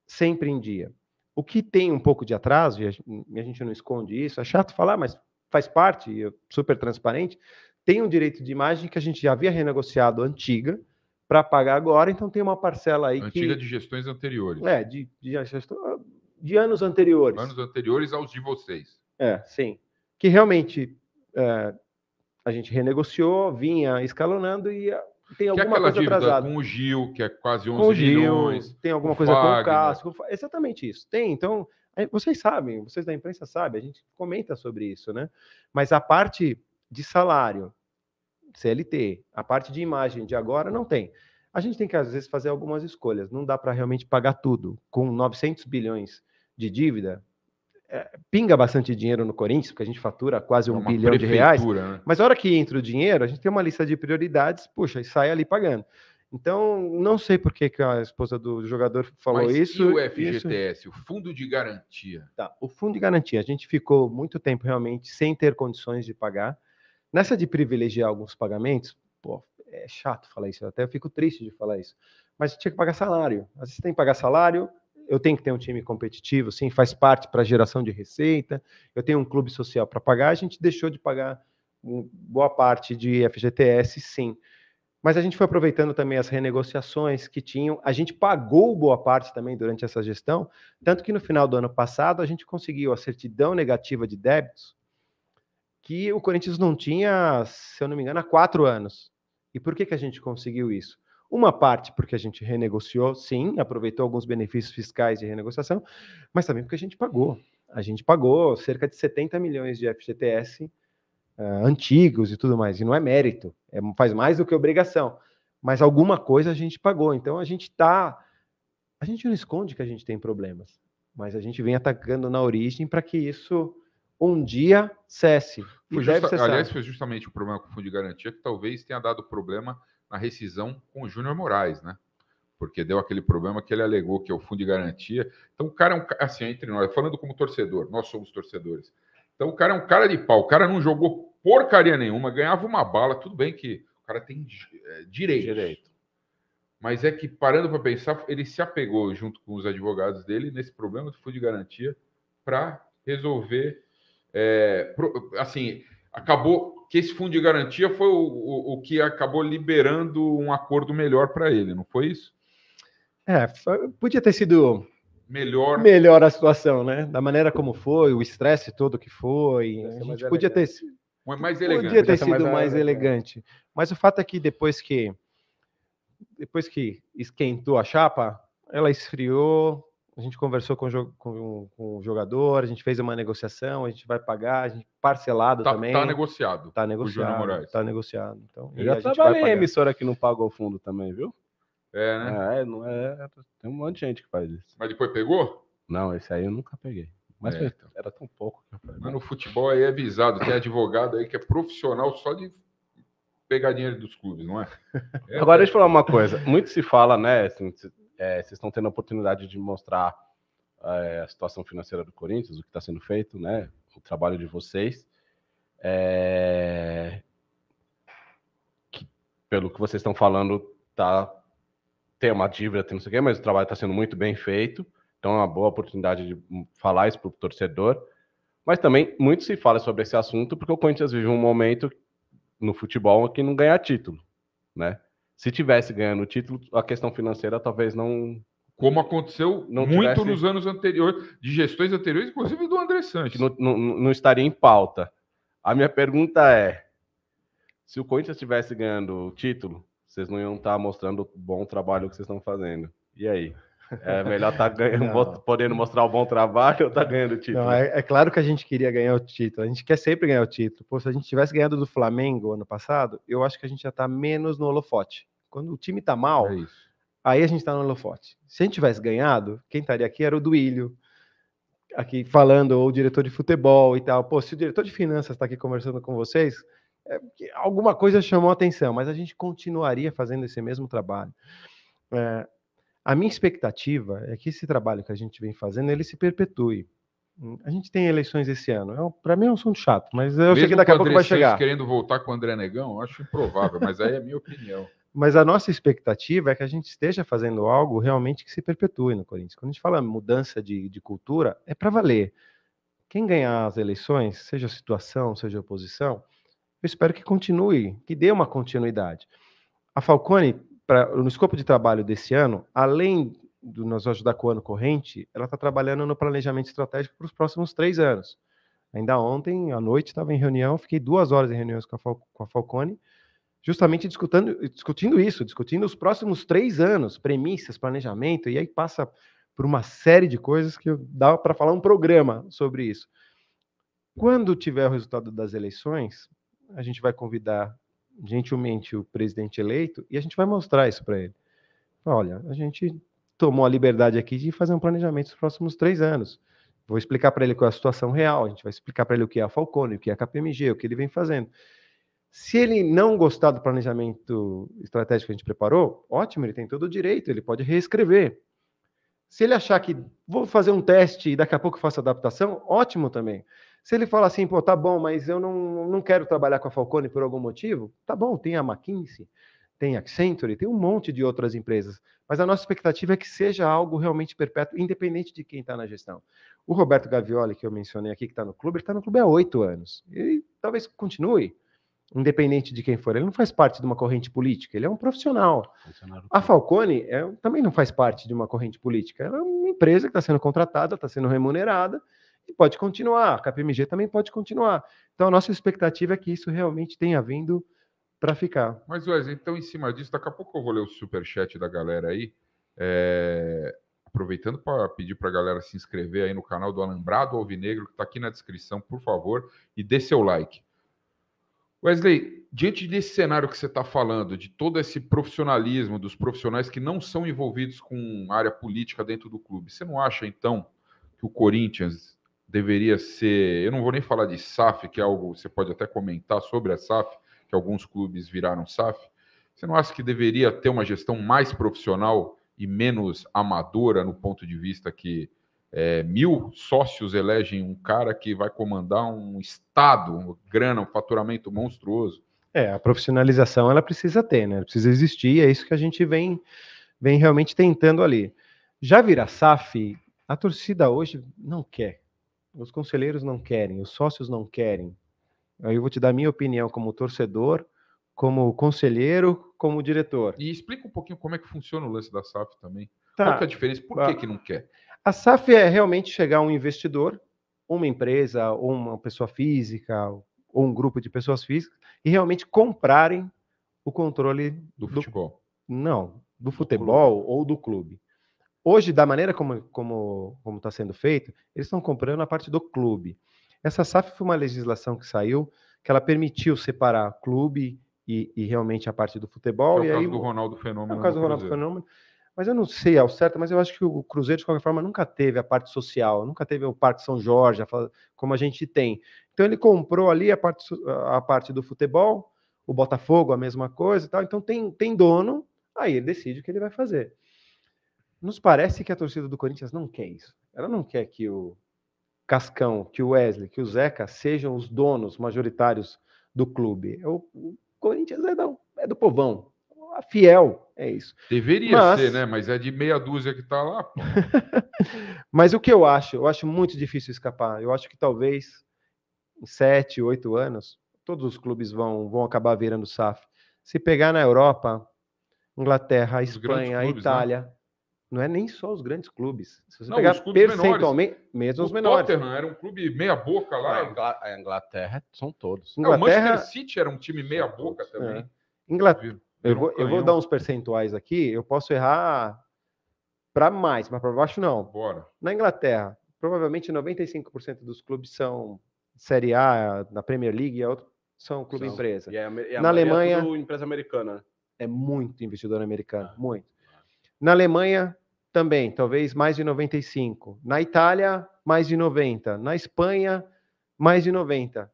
sempre em dia. O que tem um pouco de atraso, e a gente não esconde isso, é chato falar, mas faz parte, super transparente, tem um direito de imagem que a gente já havia renegociado antiga, para pagar agora, então tem uma parcela aí antiga de gestões anteriores. De anos anteriores. Anos anteriores aos de vocês. Sim. Que realmente a gente renegociou, vinha escalonando e tem alguma coisa atrasada. Com o Gil, que é quase 11 milhões. Tem alguma coisa com o Cássio. Exatamente isso. Tem, então, vocês sabem, vocês da imprensa sabem, a gente comenta sobre isso, né? Mas a parte de salário, CLT, a parte de imagem de agora não tem. A gente tem que, às vezes, fazer algumas escolhas. Não dá para realmente pagar tudo. Com 900 bilhões de dívida, pinga bastante dinheiro no Corinthians, porque a gente fatura quase R$1 bilhão de reais. Né? Mas a hora que entra o dinheiro, a gente tem uma lista de prioridades, puxa, e sai ali pagando. Então, não sei por que a esposa do jogador falou isso. E o FGTS, o Fundo de Garantia? O Fundo de Garantia, a gente ficou muito tempo realmente sem ter condições de pagar. Nessa de privilegiar alguns pagamentos, é chato falar isso, até eu fico triste de falar isso, mas tinha que pagar salário. Às vezes tem que pagar salário, eu tenho que ter um time competitivo, sim, faz parte para a geração de receita, eu tenho um clube social para pagar, a gente deixou de pagar boa parte de FGTS, sim. Mas a gente foi aproveitando também as renegociações que tinham, a gente pagou boa parte também durante essa gestão, tanto que no final do ano passado a gente conseguiu a certidão negativa de débitos, que o Corinthians não tinha, se eu não me engano, há 4 anos. E por que a gente conseguiu isso? Uma parte porque a gente renegociou, sim, aproveitou alguns benefícios fiscais de renegociação, mas também porque a gente pagou. A gente pagou cerca de 70 milhões de FGTS antigos e tudo mais. E não é mérito, faz mais do que obrigação. Mas alguma coisa a gente pagou. Então a gente não esconde que a gente tem problemas, mas a gente vem atacando na origem para que isso um dia cesse. E deve cessar. Aliás, foi justamente o problema com o fundo de garantia que talvez tenha dado problema na rescisão com o Júnior Moraes, né? Porque deu aquele problema que ele alegou que é o fundo de garantia. Então, o cara é um... Assim, entre nós, falando como torcedor, nós somos torcedores. Então, o cara é um cara de pau. O cara não jogou porcaria nenhuma, ganhava uma bala. Tudo bem que o cara tem direito. Mas é que, parando para pensar, ele se apegou junto com os advogados dele nesse problema do fundo de garantia para resolver... assim, acabou que esse fundo de garantia foi o que acabou liberando um acordo melhor para ele, não foi isso? Podia ter sido melhor a situação, né? Da maneira como foi, o estresse todo que foi. A gente podia ter sido mais elegante. Podia ter sido mais elegante. Mas o fato é que depois que esquentou a chapa, ela esfriou. A gente conversou com o jogador, a gente fez uma negociação, a gente vai pagar, a gente parcelado também. Está negociado. Está negociado. Está negociado. Então, eu já trabalhei em emissora que não pagou o fundo também, viu? Né? Tem um monte de gente que faz isso. Mas depois pegou? Não, esse aí eu nunca peguei. Mas era tão pouco que eu peguei. Mas no futebol aí é avisado, tem advogado aí que é profissional só de pegar dinheiro dos clubes, não é? Agora deixa eu falar uma coisa. Muito se fala, né? Assim, vocês estão tendo a oportunidade de mostrar a situação financeira do Corinthians, o que está sendo feito, né? O trabalho de vocês. Que, pelo que vocês estão falando, tem uma dívida, tem não sei o quê, mas o trabalho está sendo muito bem feito. Então é uma boa oportunidade de falar isso para o torcedor. Mas também muito se fala sobre esse assunto porque o Corinthians vive um momento no futebol que não ganha título, né? Se tivesse ganhando o título, a questão financeira talvez não... Como aconteceu muito nos anos anteriores, de gestões anteriores, inclusive do André Sanches. Não estaria em pauta. A minha pergunta é, se o Corinthians estivesse ganhando o título, vocês não iam estar mostrando o bom trabalho que vocês estão fazendo. E aí? É melhor estar podendo mostrar o bom trabalho ou estar ganhando o título? Não, é claro que a gente queria ganhar o título. A gente quer sempre ganhar o título. Pô, se a gente tivesse ganhado do Flamengo ano passado, eu acho que a gente já está menos no holofote. Quando o time está mal, aí a gente está no holofote. Se a gente tivesse ganhado, quem estaria aqui era o Duílio, aqui falando, ou o diretor de futebol e tal. Pô, se o diretor de finanças está aqui conversando com vocês, alguma coisa chamou a atenção, mas a gente continuaria fazendo esse mesmo trabalho. A minha expectativa é que esse trabalho que a gente vem fazendo, ele se perpetue. A gente tem eleições esse ano. Para mim é um assunto chato, mas eu sei que daqui a pouco vai chegar. Querendo voltar com o André Negão, eu acho improvável, mas aí é a minha opinião. Mas a nossa expectativa é que a gente esteja fazendo algo realmente que se perpetue no Corinthians. Quando a gente fala mudança de cultura, é para valer. Quem ganhar as eleições, seja situação, seja oposição, eu espero que continue, que dê uma continuidade. A Falcone, no escopo de trabalho desse ano, além de nos ajudar com o ano corrente, ela está trabalhando no planejamento estratégico para os próximos 3 anos. Ainda ontem, à noite, estava em reunião, fiquei 2 horas em reuniões com a Falcone, justamente discutindo isso, discutindo os próximos 3 anos, premissas, planejamento, e aí passa por uma série de coisas que dá para falar um programa sobre isso. Quando tiver o resultado das eleições, a gente vai convidar gentilmente o presidente eleito e a gente vai mostrar isso para ele. Olha, a gente tomou a liberdade aqui de fazer um planejamento dos próximos 3 anos. Vou explicar para ele qual é a situação real, a gente vai explicar para ele o que é a Falcone, o que é a KPMG, o que ele vem fazendo. Se ele não gostar do planejamento estratégico que a gente preparou, ótimo, ele tem todo o direito, ele pode reescrever. Se ele achar que vou fazer um teste e daqui a pouco faço adaptação, ótimo também. Se ele falar assim, pô, tá bom, mas eu não quero trabalhar com a Falcone por algum motivo, tá bom, tem a McKinsey, tem a Accenture, tem um monte de outras empresas. Mas a nossa expectativa é que seja algo realmente perpétuo, independente de quem está na gestão. O Roberto Gavioli, que eu mencionei aqui, que está no clube, ele está no clube há 8 anos. E talvez continue, independente de quem for. Ele não faz parte de uma corrente política, ele é um profissional. A Falcone também não faz parte de uma corrente política. Ela é uma empresa que está sendo contratada, está sendo remunerada, e pode continuar. A KPMG também pode continuar. Então, a nossa expectativa é que isso realmente tenha vindo para ficar. Mas, Wesley, então, em cima disso, daqui a pouco eu vou ler o superchat da galera aí. Aproveitando para pedir para a galera se inscrever aí no canal do Alambrado Alvinegro, que está aqui na descrição, por favor, e dê seu like. Wesley, diante desse cenário que você está falando, de todo esse profissionalismo dos profissionais que não são envolvidos com área política dentro do clube, você não acha, então, que o Corinthians deveria ser... Eu não vou nem falar de SAF, que é algo... Você pode até comentar sobre a SAF, que alguns clubes viraram SAF. Você não acha que deveria ter uma gestão mais profissional e menos amadora no ponto de vista que 1.000 sócios elegem um cara que vai comandar um estado, grana, um faturamento monstruoso? A profissionalização ela precisa ter, né? Precisa existir, é isso que a gente vem realmente tentando ali. Já virar SAF, a torcida hoje não quer. Os conselheiros não querem, os sócios não querem. Aí eu vou te dar a minha opinião como torcedor, como conselheiro, como diretor. E explica um pouquinho como é que funciona o lance da SAF também. Tá. Qual que é a diferença? Por que não quer? A SAF é realmente chegar um investidor, uma empresa, ou uma pessoa física, ou um grupo de pessoas físicas, e realmente comprarem o controle do futebol. Não, do futebol ou do clube. Hoje, da maneira como está sendo feito, eles estão comprando a parte do clube. Essa SAF foi uma legislação que saiu, que ela permitiu separar clube e realmente a parte do futebol. É o caso do Ronaldo Fenômeno. É o caso do Ronaldo Fenômeno. Mas eu não sei ao certo, mas eu acho que o Cruzeiro, de qualquer forma, nunca teve a parte social, nunca teve o Parque São Jorge, como a gente tem. Então ele comprou ali a parte do futebol, o Botafogo, a mesma coisa e tal. Então tem dono, aí ele decide o que ele vai fazer. Nos parece que a torcida do Corinthians não quer isso. Ela não quer que o Cascão, que o Wesley, que o Zeca sejam os donos majoritários do clube. O Corinthians é do povão. A fiel, é isso. Deveria ser, né? Mas é de meia dúzia que tá lá. Pô. Mas o que eu acho muito difícil escapar. Eu acho que talvez em 7, 8 anos, todos os clubes vão acabar virando SAF. Se pegar na Europa, Inglaterra, Espanha, clubes, Itália, né? Não é nem só os grandes clubes. Se você pegar os clubes percentualmente, mesmo os menores. O Tottenham era um clube meia boca lá. A Inglaterra são todos. O Manchester City era um time meia boca também. Inglaterra. Eu vou dar uns percentuais aqui, eu posso errar para mais, mas para baixo não. Bora. Na Inglaterra, provavelmente 95% dos clubes são Série A, na Premier League, e outro são clube empresa. Na Alemanha, é tudo empresa americana, né? É muito investidor americano, muito. Na Alemanha também, talvez mais de 95. Na Itália, mais de 90. Na Espanha, mais de 90.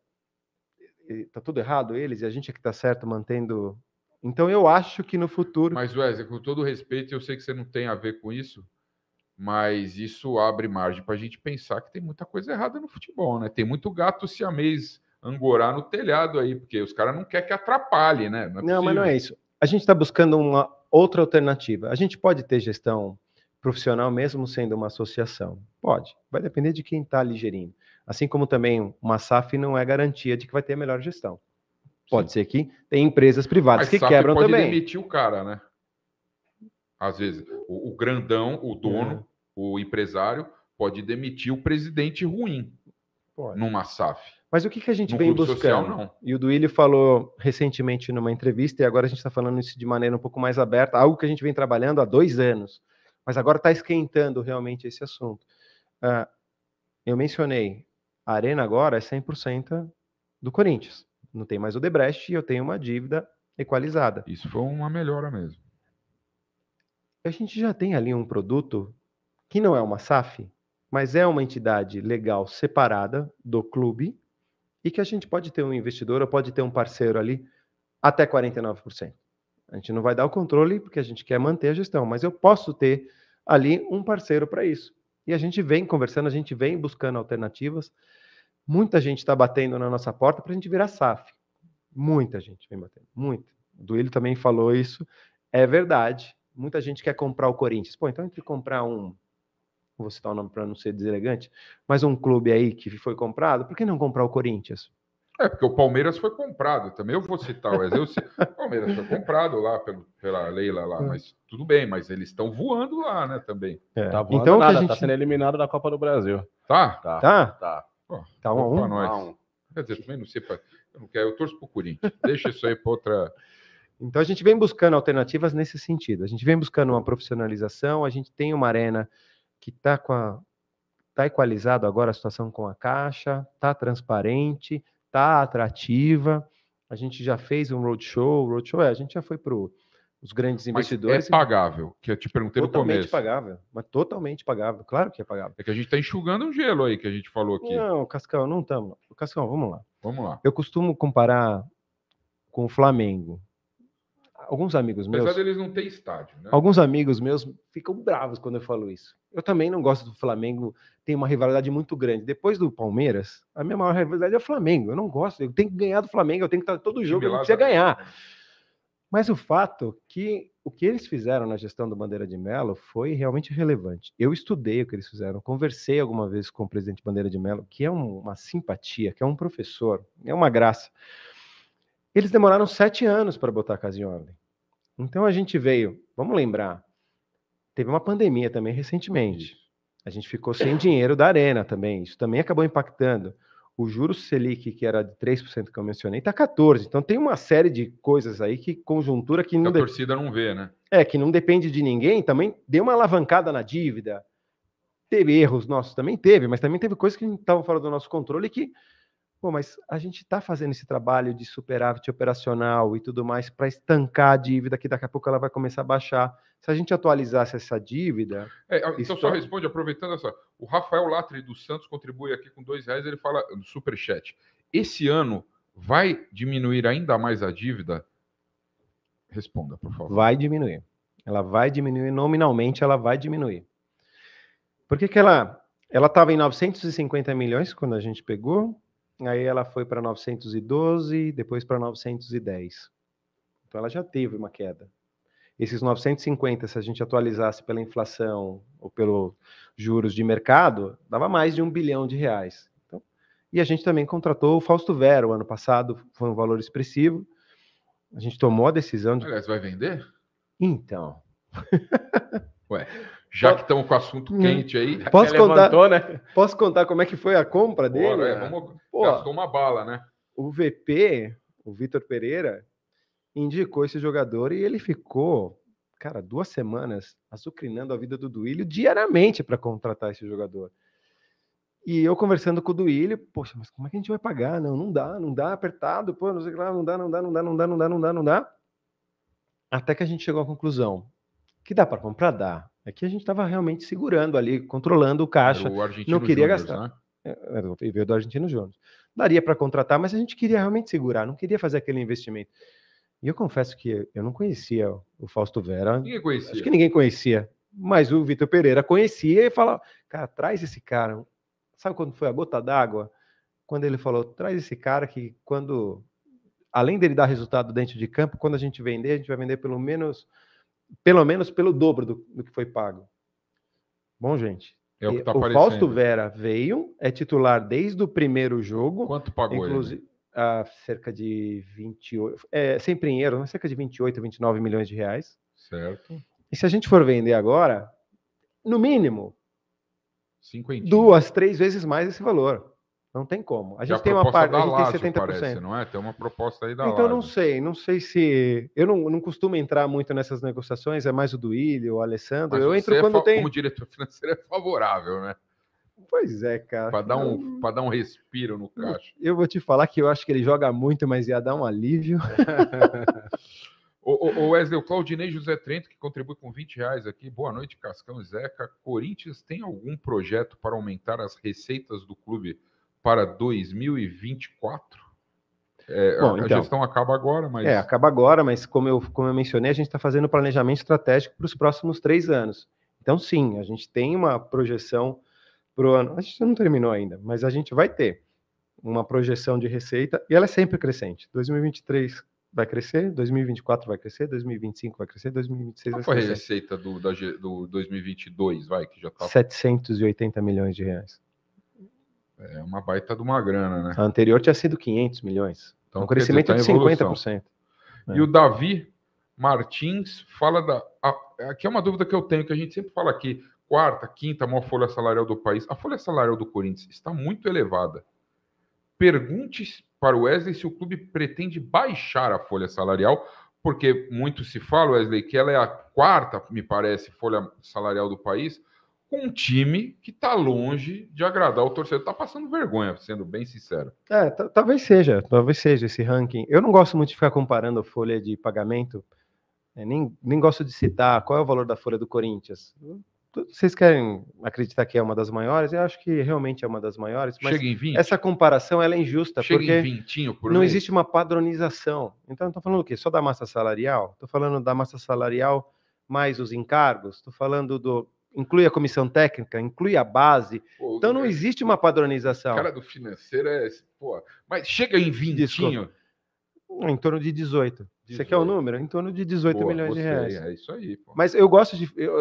Tá tudo errado eles e a gente é que tá certo mantendo. Então eu acho que no futuro... Mas, Wesley, com todo respeito, eu sei que você não tem a ver com isso, mas isso abre margem para a gente pensar que tem muita coisa errada no futebol, né? Tem muito gato siamês angorá no telhado aí, porque os caras não querem que atrapalhe, né? Não, mas não é isso. A gente está buscando uma outra alternativa. A gente pode ter gestão profissional mesmo sendo uma associação? Pode. Vai depender de quem está ali gerindo. Assim como também uma SAF não é garantia de que vai ter a melhor gestão. Pode ser que tem empresas privadas que quebram também. Pode demitir o cara, né? Às vezes, o grandão, o dono, o empresário, pode demitir o presidente ruim numa SAF. Mas o que a gente vem buscando? Social, não. E o Duílio falou recentemente numa entrevista, e agora a gente está falando isso de maneira um pouco mais aberta, algo que a gente vem trabalhando há 2 anos, mas agora está esquentando realmente esse assunto. Eu mencionei, a Arena agora é 100% do Corinthians. Não tem mais o Debrecht e eu tenho uma dívida equalizada. Isso foi uma melhora mesmo. A gente já tem ali um produto que não é uma SAF, mas é uma entidade legal separada do clube e que a gente pode ter um investidor ou pode ter um parceiro ali até 49%. A gente não vai dar o controle porque a gente quer manter a gestão, mas eu posso ter ali um parceiro para isso. E a gente vem conversando, a gente vem buscando alternativas. Muita gente está batendo na nossa porta para a gente virar SAF. Muita gente vem batendo, muita. O Duílio também falou isso, é verdade. Muita gente quer comprar o Corinthians. Pô, então entre comprar vou citar o nome para não ser deselegante, mas um clube aí que foi comprado, por que não comprar o Corinthians? Porque o Palmeiras foi comprado também. Eu vou citar o Palmeiras foi comprado lá pela Leila lá, mas tudo bem, mas eles estão voando lá, né, também. Tá voando então, nada, tá sendo eliminado da Copa do Brasil. Tá. Pô, tá 1-1. Nós. Quer dizer, também não sei, eu não quero, eu torço pro Corinthians. Deixa isso aí para outra... Então a gente vem buscando alternativas nesse sentido. A gente vem buscando uma profissionalização, a gente tem uma arena que está equalizado agora a situação com a Caixa, está transparente, está atrativa. A gente já fez um roadshow, a gente já foi para os grandes Mas investidores. é pagável, que eu te perguntei no Totalmente começo. pagável, mas totalmente pagável. Claro que é pagável. É que a gente está enxugando um gelo aí, que a gente falou aqui. Não, Cascão, não estamos. Cascão, vamos lá. Vamos lá. Eu costumo comparar com o Flamengo. Alguns amigos Apesar meus, deles não ter estádio, né? alguns amigos meus ficam bravos quando eu falo isso. Eu também não gosto do Flamengo, tem uma rivalidade muito grande. Depois do Palmeiras, a minha maior rivalidade é o Flamengo. Eu não gosto, eu tenho que ganhar do Flamengo, eu tenho que estar todo jogo, eu não precisa ganhar. Mas o fato que o que eles fizeram na gestão do Bandeira de Mello foi realmente relevante. Eu estudei o que eles fizeram, conversei alguma vez com o presidente Bandeira de Mello, que é uma simpatia, que é um professor, é uma graça. Eles demoraram 7 anos para botar a casa em ordem. Então a gente veio, vamos lembrar, teve uma pandemia também recentemente. A gente ficou sem dinheiro da Arena também, isso também acabou impactando. O juros Selic, que era de 3% que eu mencionei, está 14%. Então tem uma série de coisas aí que conjuntura que não... A torcida não vê, né? Que não depende de ninguém, também deu uma alavancada na dívida. Teve erros nossos, também teve, mas também teve coisas que estavam fora do nosso controle que... Pô, mas a gente está fazendo esse trabalho de superávit operacional e tudo mais para estancar a dívida, que daqui a pouco ela vai começar a baixar. Se a gente atualizasse essa dívida... Então só responde, aproveitando essa... O Rafael Latri dos Santos contribui aqui com R$2, ele fala no Superchat. Esse ano vai diminuir ainda mais a dívida? Responda, por favor. Vai diminuir. Ela vai diminuir, nominalmente ela vai diminuir. Por que ela estava em 950 milhões quando a gente pegou... Aí ela foi para 912, depois para 910. Então ela já teve uma queda. Esses 950, se a gente atualizasse pela inflação ou pelos juros de mercado, dava mais de R$1 bilhão. Então, e a gente também contratou o Fausto Vera o ano passado, foi um valor expressivo. A gente tomou a decisão de... Aliás, vai vender? Então... Ué, já que estamos com o assunto quente aí... Posso contar, levantou, né? Posso contar como é que foi a compra dele? Gastou uma bala, né? O VP, o Vitor Pereira, indicou esse jogador e ele ficou, cara, 2 semanas azucrinando a vida do Duílio diariamente para contratar esse jogador. E eu conversando com o Duílio, poxa, mas como é que a gente vai pagar? Não dá, apertado, pô, não sei o que lá, não dá. Até que a gente chegou à conclusão que dá para comprar, dá. É que a gente estava realmente segurando ali, controlando o caixa, não queria gastar. Né? Veio do Argentino Júnior. Daria para contratar, mas a gente queria realmente segurar, não queria fazer aquele investimento. E eu confesso que eu não conhecia o Fausto Vera. Ninguém conhecia. Acho que ninguém conhecia. Mas o Vitor Pereira conhecia e falava, cara, traz esse cara. Sabe quando foi a gota d'água? Quando ele falou, traz esse cara que quando... Além dele dar resultado dentro de campo, quando a gente vai vender pelo menos pelo dobro do que foi pago. Bom, gente, é o que tá o Fausto Vera veio, é titular desde o primeiro jogo. Quanto pagou inclusive, cerca de 28, sempre em euros, cerca de 28, 29 milhões de reais. Certo. E se a gente for vender agora, no mínimo, 50. 2, 3 vezes mais esse valor. Não tem como. A gente tem uma parte, a gente Lazio, tem 70%. Parece, não é? Tem uma proposta aí da Então, Lazio. não sei se... Eu não costumo entrar muito nessas negociações, é mais o Duílio, o Alessandro. Mas eu entro quando tem... Como diretor financeiro é favorável, né? Pois é, cara. Para dar um respiro no caixa. Eu vou te falar que eu acho que ele joga muito, mas ia dar um alívio. O Wesley, o Claudinei José Trento, que contribui com R$20 aqui. Boa noite, Cascão e Zeca. Corinthians tem algum projeto para aumentar as receitas do clube para 2024? Bom, a gestão acaba agora, mas... acaba agora, mas como eu mencionei, a gente está fazendo planejamento estratégico para os próximos 3 anos. Então, sim, a gente tem uma projeção para o ano. A gente não terminou ainda, mas a gente vai ter uma projeção de receita e ela é sempre crescente. 2023 vai crescer, 2024 vai crescer, 2025 vai crescer, 2026 vai crescer. Qual foi a receita do 2022, que já está... 780 milhões de reais. É uma baita de uma grana, né? A anterior tinha sido 500 milhões. Então, um crescimento de 50%. E o Davi Martins fala aqui é uma dúvida que eu tenho, que a gente sempre fala aqui, 4ª, 5ª maior folha salarial do país. A folha salarial do Corinthians está muito elevada. Pergunte para o Wesley se o clube pretende baixar a folha salarial, porque muito se fala, Wesley, que ela é a 4ª, me parece, folha salarial do país, com um time que está longe de agradar o torcedor. Está passando vergonha, sendo bem sincero. Talvez seja esse ranking. Eu não gosto muito de ficar comparando a folha de pagamento Nem gosto de citar qual é o valor da folha do Corinthians. Vocês querem acreditar que é uma das maiores? Eu acho que realmente é uma das maiores, mas Chega em 20? essa comparação ela é injusta, Chega porque em 20 por não mês? existe uma padronização. Então, estou falando o quê? Só da massa salarial? Estou falando da massa salarial mais os encargos? Estou falando inclui a comissão técnica, inclui a base. Pô, Então, não existe uma padronização. O cara do financeiro pô, mas chega em 20. Desculpa. Em torno de 18. Você quer o número? Em torno de 18 milhões de reais. É isso aí, pô. Mas eu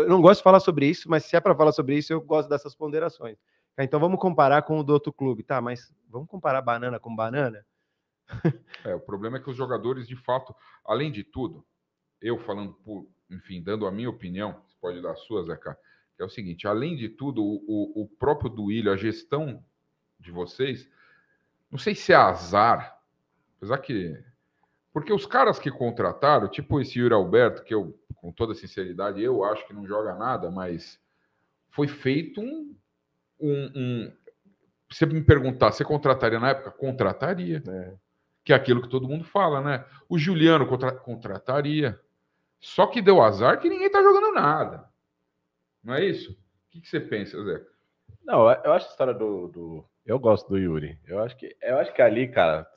não gosto de falar sobre isso, mas se é para falar sobre isso, eu gosto dessas ponderações. Então vamos comparar com o do outro clube, tá? Mas vamos comparar banana com banana? O problema é que os jogadores, de fato, além de tudo, eu falando enfim, dando a minha opinião, você pode dar a sua, Zeca, que é o seguinte, além de tudo, o próprio Duílio, a gestão de vocês, não sei se é azar, apesar que... Porque os caras que contrataram, tipo esse Yuri Alberto, que eu, com toda sinceridade, eu acho que não joga nada, mas foi feito você me perguntar, você contrataria na época? Contrataria. Que é aquilo que todo mundo fala, né? O Juliano contrataria. Só que deu azar que ninguém tá jogando nada. Não é isso? O que você pensa, Zé? Não, eu acho a história eu gosto do Yuri. Eu acho que ali, cara...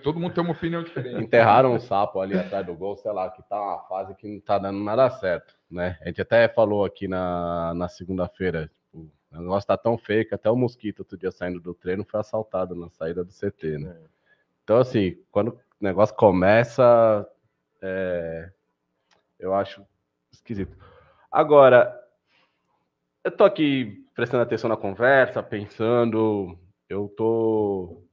Todo mundo tem uma opinião diferente. Enterraram um sapo ali atrás do gol, sei lá, que tá uma fase que não tá dando nada certo, né? A gente até falou aqui na segunda-feira, tipo, o negócio tá tão feio que até o Mosquito, outro dia saindo do treino, foi assaltado na saída do CT, né? Então, assim, quando o negócio começa, eu acho esquisito. Agora, eu tô aqui prestando atenção na conversa, pensando, eu tô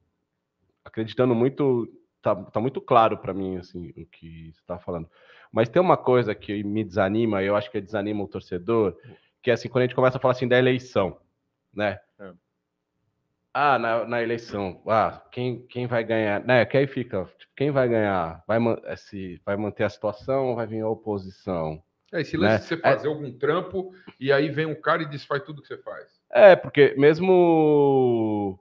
acreditando muito, tá muito claro para mim, assim, o que você tá falando. Mas tem uma coisa que me desanima, eu acho que desanima o torcedor, que é assim, quando a gente começa a falar assim da eleição, né? Na eleição, quem vai ganhar, né? Que aí fica, tipo, quem vai ganhar? Vai manter a situação ou vai vir a oposição? Esse lance de você fazer algum trampo e aí vem um cara e desfaz tudo que você faz. Porque mesmo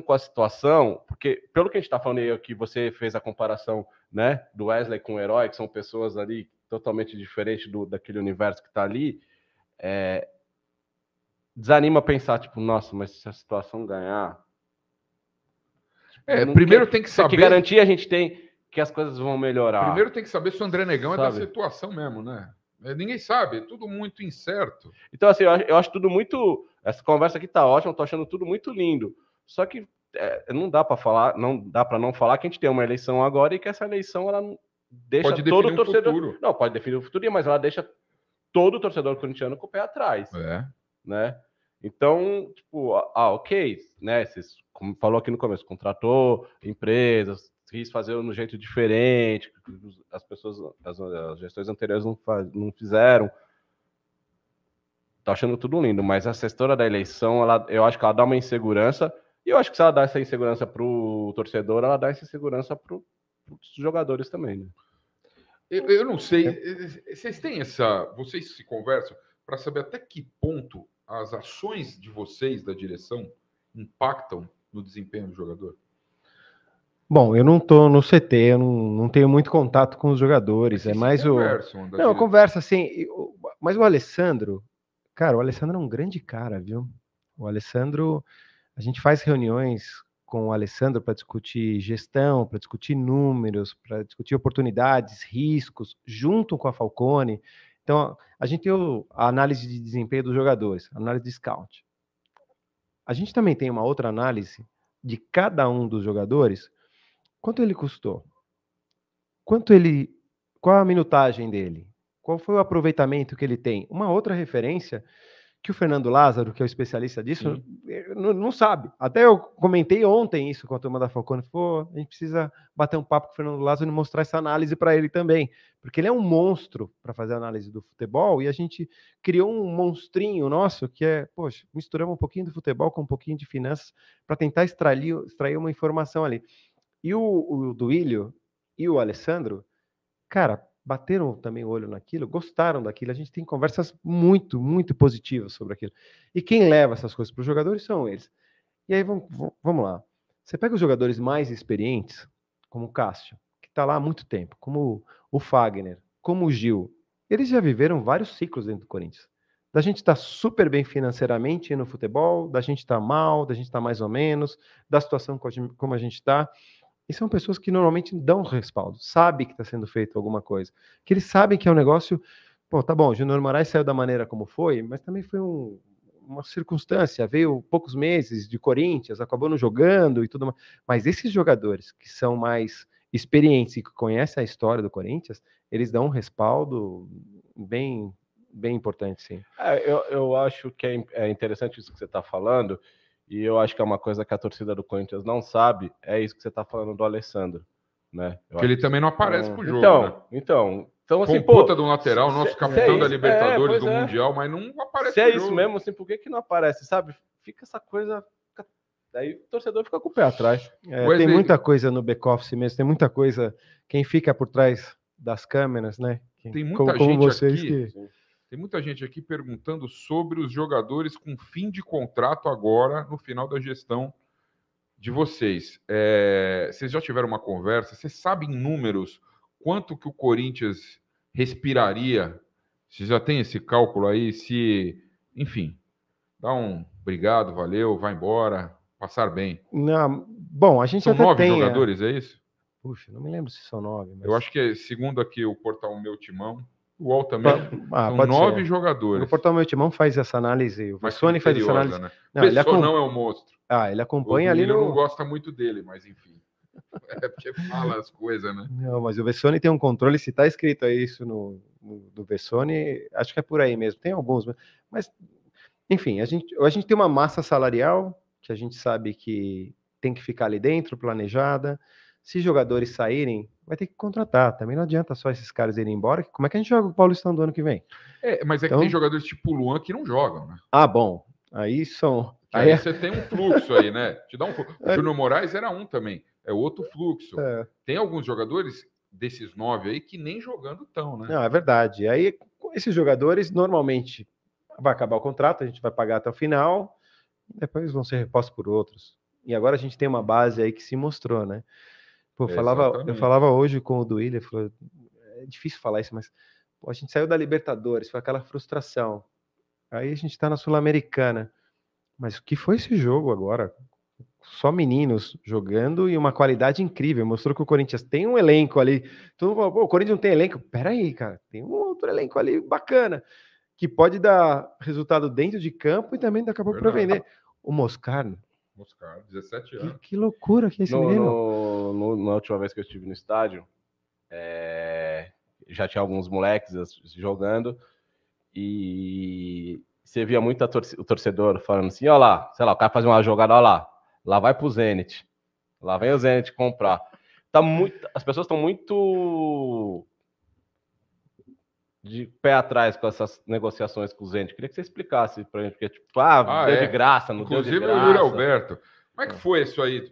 com a situação, porque pelo que a gente está falando aí, que você fez a comparação, né, do Wesley com o Herói, que são pessoas ali totalmente diferentes daquele universo que está ali, desanima pensar, tipo, nossa, mas se a situação ganhar... Primeiro tem que saber... Que garantia a gente tem que as coisas vão melhorar? Primeiro tem que saber se o André Negão é da situação mesmo, né? Ninguém sabe, é tudo muito incerto. Então, assim, eu acho tudo muito... Essa conversa aqui tá ótima, eu tô achando tudo muito lindo. Só que não dá para falar, não dá para não falar que a gente tem uma eleição agora e que essa eleição ela deixa pode todo o torcedor. Futuro. Não, pode definir o futuro, mas ela deixa todo o torcedor corintiano com o pé atrás. Né? Então, tipo, ok, né? Vocês, como falou aqui no começo, contratou empresas, quis fazer de um jeito diferente, as pessoas, as gestões anteriores não fizeram. Tô achando tudo lindo, mas essa história da eleição, eu acho que ela dá uma insegurança, e eu acho que se ela dá essa insegurança pro torcedor, ela dá essa insegurança pros jogadores também, né? Eu não sei, vocês têm vocês se conversam para saber até que ponto as ações de vocês, da direção, impactam no desempenho do jogador? Bom, eu não estou no CT, eu não tenho muito contato com os jogadores, é mais eu converso assim, mas o Alessandro, cara, o Alessandro é um grande cara, viu? O Alessandro, a gente faz reuniões com o Alessandro para discutir gestão, para discutir números, para discutir oportunidades, riscos, junto com a Falcone. Então, a gente tem a análise de desempenho dos jogadores, a análise de scout. A gente também tem uma outra análise de cada um dos jogadores. Quanto ele custou? Qual a minutagem dele? Qual foi o aproveitamento que ele tem? Uma outra referência que o Fernando Lázaro, que é o especialista disso, não sabe. Até eu comentei ontem isso com a turma da Falcone. A gente precisa bater um papo com o Fernando Lázaro e mostrar essa análise para ele também. Porque ele é um monstro para fazer a análise do futebol e a gente criou um monstrinho nosso que misturamos um pouquinho do futebol com um pouquinho de finanças para tentar extrair uma informação ali. E o Duílio e o Alessandro, cara, bateram também o olho naquilo, gostaram daquilo, a gente tem conversas muito, muito positivas sobre aquilo. E quem leva essas coisas para os jogadores são eles. E aí, vamos lá. Você pega os jogadores mais experientes, como o Cássio, que está lá há muito tempo, como o Fagner, como o Gil, eles já viveram vários ciclos dentro do Corinthians. Da gente estar super bem financeiramente no futebol, da gente estar mal, da gente estar mais ou menos, da situação como a gente está. E são pessoas que normalmente dão respaldo, sabem que está sendo feito alguma coisa, que eles sabem que é um negócio. Pô, tá bom, o Júnior Moraes saiu da maneira como foi, mas também foi uma circunstância, veio poucos meses de Corinthians, acabou não jogando e tudo mais. Mas esses jogadores que são mais experientes e que conhecem a história do Corinthians, eles dão um respaldo bem, bem importante, sim. Eu acho que é interessante isso que você está falando, e eu acho que é uma coisa que a torcida do Corinthians não sabe, é isso que você está falando do Alessandro, né? Porque ele também não aparece pro jogo, né? Então Foi assim, um puta do lateral, nosso capitão da isso, Libertadores, do Mundial, mas não aparece se é pro isso jogo. mesmo, assim, por que não aparece, sabe? Fica essa coisa... Daí o torcedor fica com o pé atrás. Tem muita coisa no back-office mesmo, tem muita coisa, quem fica por trás das câmeras, né? Tem muita como gente vocês aqui, que... tem muita gente aqui perguntando sobre os jogadores com fim de contrato agora, no final da gestão de vocês. Vocês já tiveram uma conversa? Vocês sabem em números quanto que o Corinthians respiraria? Vocês já tem esse cálculo aí? Enfim, dá um obrigado, valeu, vai embora, passar bem. Não, bom, a gente São até 9 tem... jogadores, é isso? Puxa, não me lembro se são 9. Mas... Eu acho que, segundo aqui o portal Meu Timão, o UOL também, são pode 9 ser. jogadores. O portal Meu Timão faz essa análise, o Vessone faz essa análise. Né? Não, ele não é um monstro. ele acompanha ali no... no... não gosta muito dele, mas enfim. É porque fala as coisas, né? Não, mas o Vessone tem um controle, se está escrito aí isso do Vessone, acho que é por aí mesmo. Tem alguns, mas enfim, a gente tem uma massa salarial que a gente sabe que tem que ficar ali dentro, planejada. Se jogadores saírem, vai ter que contratar. Também não adianta só esses caras irem embora. Como é que a gente joga o Paulistão do ano que vem? Mas então... que tem jogadores tipo o Luan que não jogam, né? Ah, bom. Aí são... Aí você tem um fluxo aí, né? Te dá um fluxo. O Júnior Moraes era um também. É outro fluxo. Tem alguns jogadores desses 9 aí que nem jogando estão, né? Não, é verdade. Aí, esses jogadores, normalmente, vai acabar o contrato, a gente vai pagar até o final, depois vão ser repostos por outros. E agora a gente tem uma base aí que se mostrou, né? Pô, eu falava hoje com o Duílio, ele falou, é difícil falar isso, mas pô, a gente saiu da Libertadores, foi aquela frustração. Aí a gente tá na Sul-Americana. Mas o que foi esse jogo agora? Só meninos jogando e uma qualidade incrível. Mostrou que o Corinthians tem um elenco ali. Todo mundo falou, pô, o Corinthians não tem elenco? Peraí, cara, tem um outro elenco ali bacana, que pode dar resultado dentro de campo e também daqui a pouco para vender. O Moscardo. 17 anos. Que loucura que é esse menino. Na última vez que eu estive no estádio, já tinha alguns moleques jogando e você via muito o torcedor falando assim, ó lá, sei lá, o cara faz uma jogada, ó lá vai pro Zenit, lá vem o Zenit comprar. As pessoas estão muito de pé atrás com essas negociações com o Zenit. Queria que você explicasse pra gente, porque tipo, deu de graça, não inclusive, deu de graça. O Yuri Alberto. Como é que foi isso aí?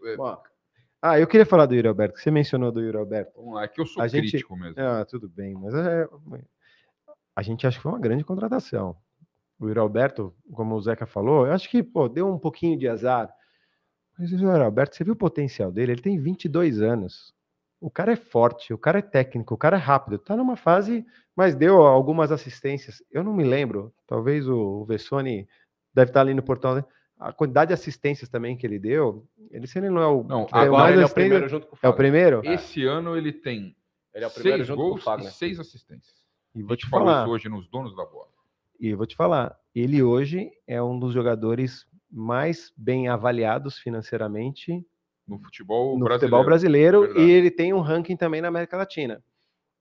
Eu queria falar do Yuri Alberto, que você mencionou do Yuri Alberto. Vamos lá, é que eu sou crítico mesmo. Tudo bem, mas a gente acha que foi uma grande contratação. O Yuri Alberto, como o Zeca falou, eu acho que deu um pouquinho de azar. Mas o Yuri Alberto, você viu o potencial dele? Ele tem 22 anos. O cara é forte, o cara é técnico, o cara é rápido. Tá numa fase, mas deu algumas assistências. Eu não me lembro, talvez o Vessone deve estar ali no portal, né? A quantidade de assistências também que ele deu, se ele não é o... Não, agora ele é o primeiro junto com o Fagner. É o primeiro? Esse ano ele tem 6 gols e 6 assistências. E vou te falar isso hoje nos Donos da Bola. E eu vou te falar, ele hoje é um dos jogadores mais bem avaliados financeiramente no futebol brasileiro e ele tem um ranking também na América Latina.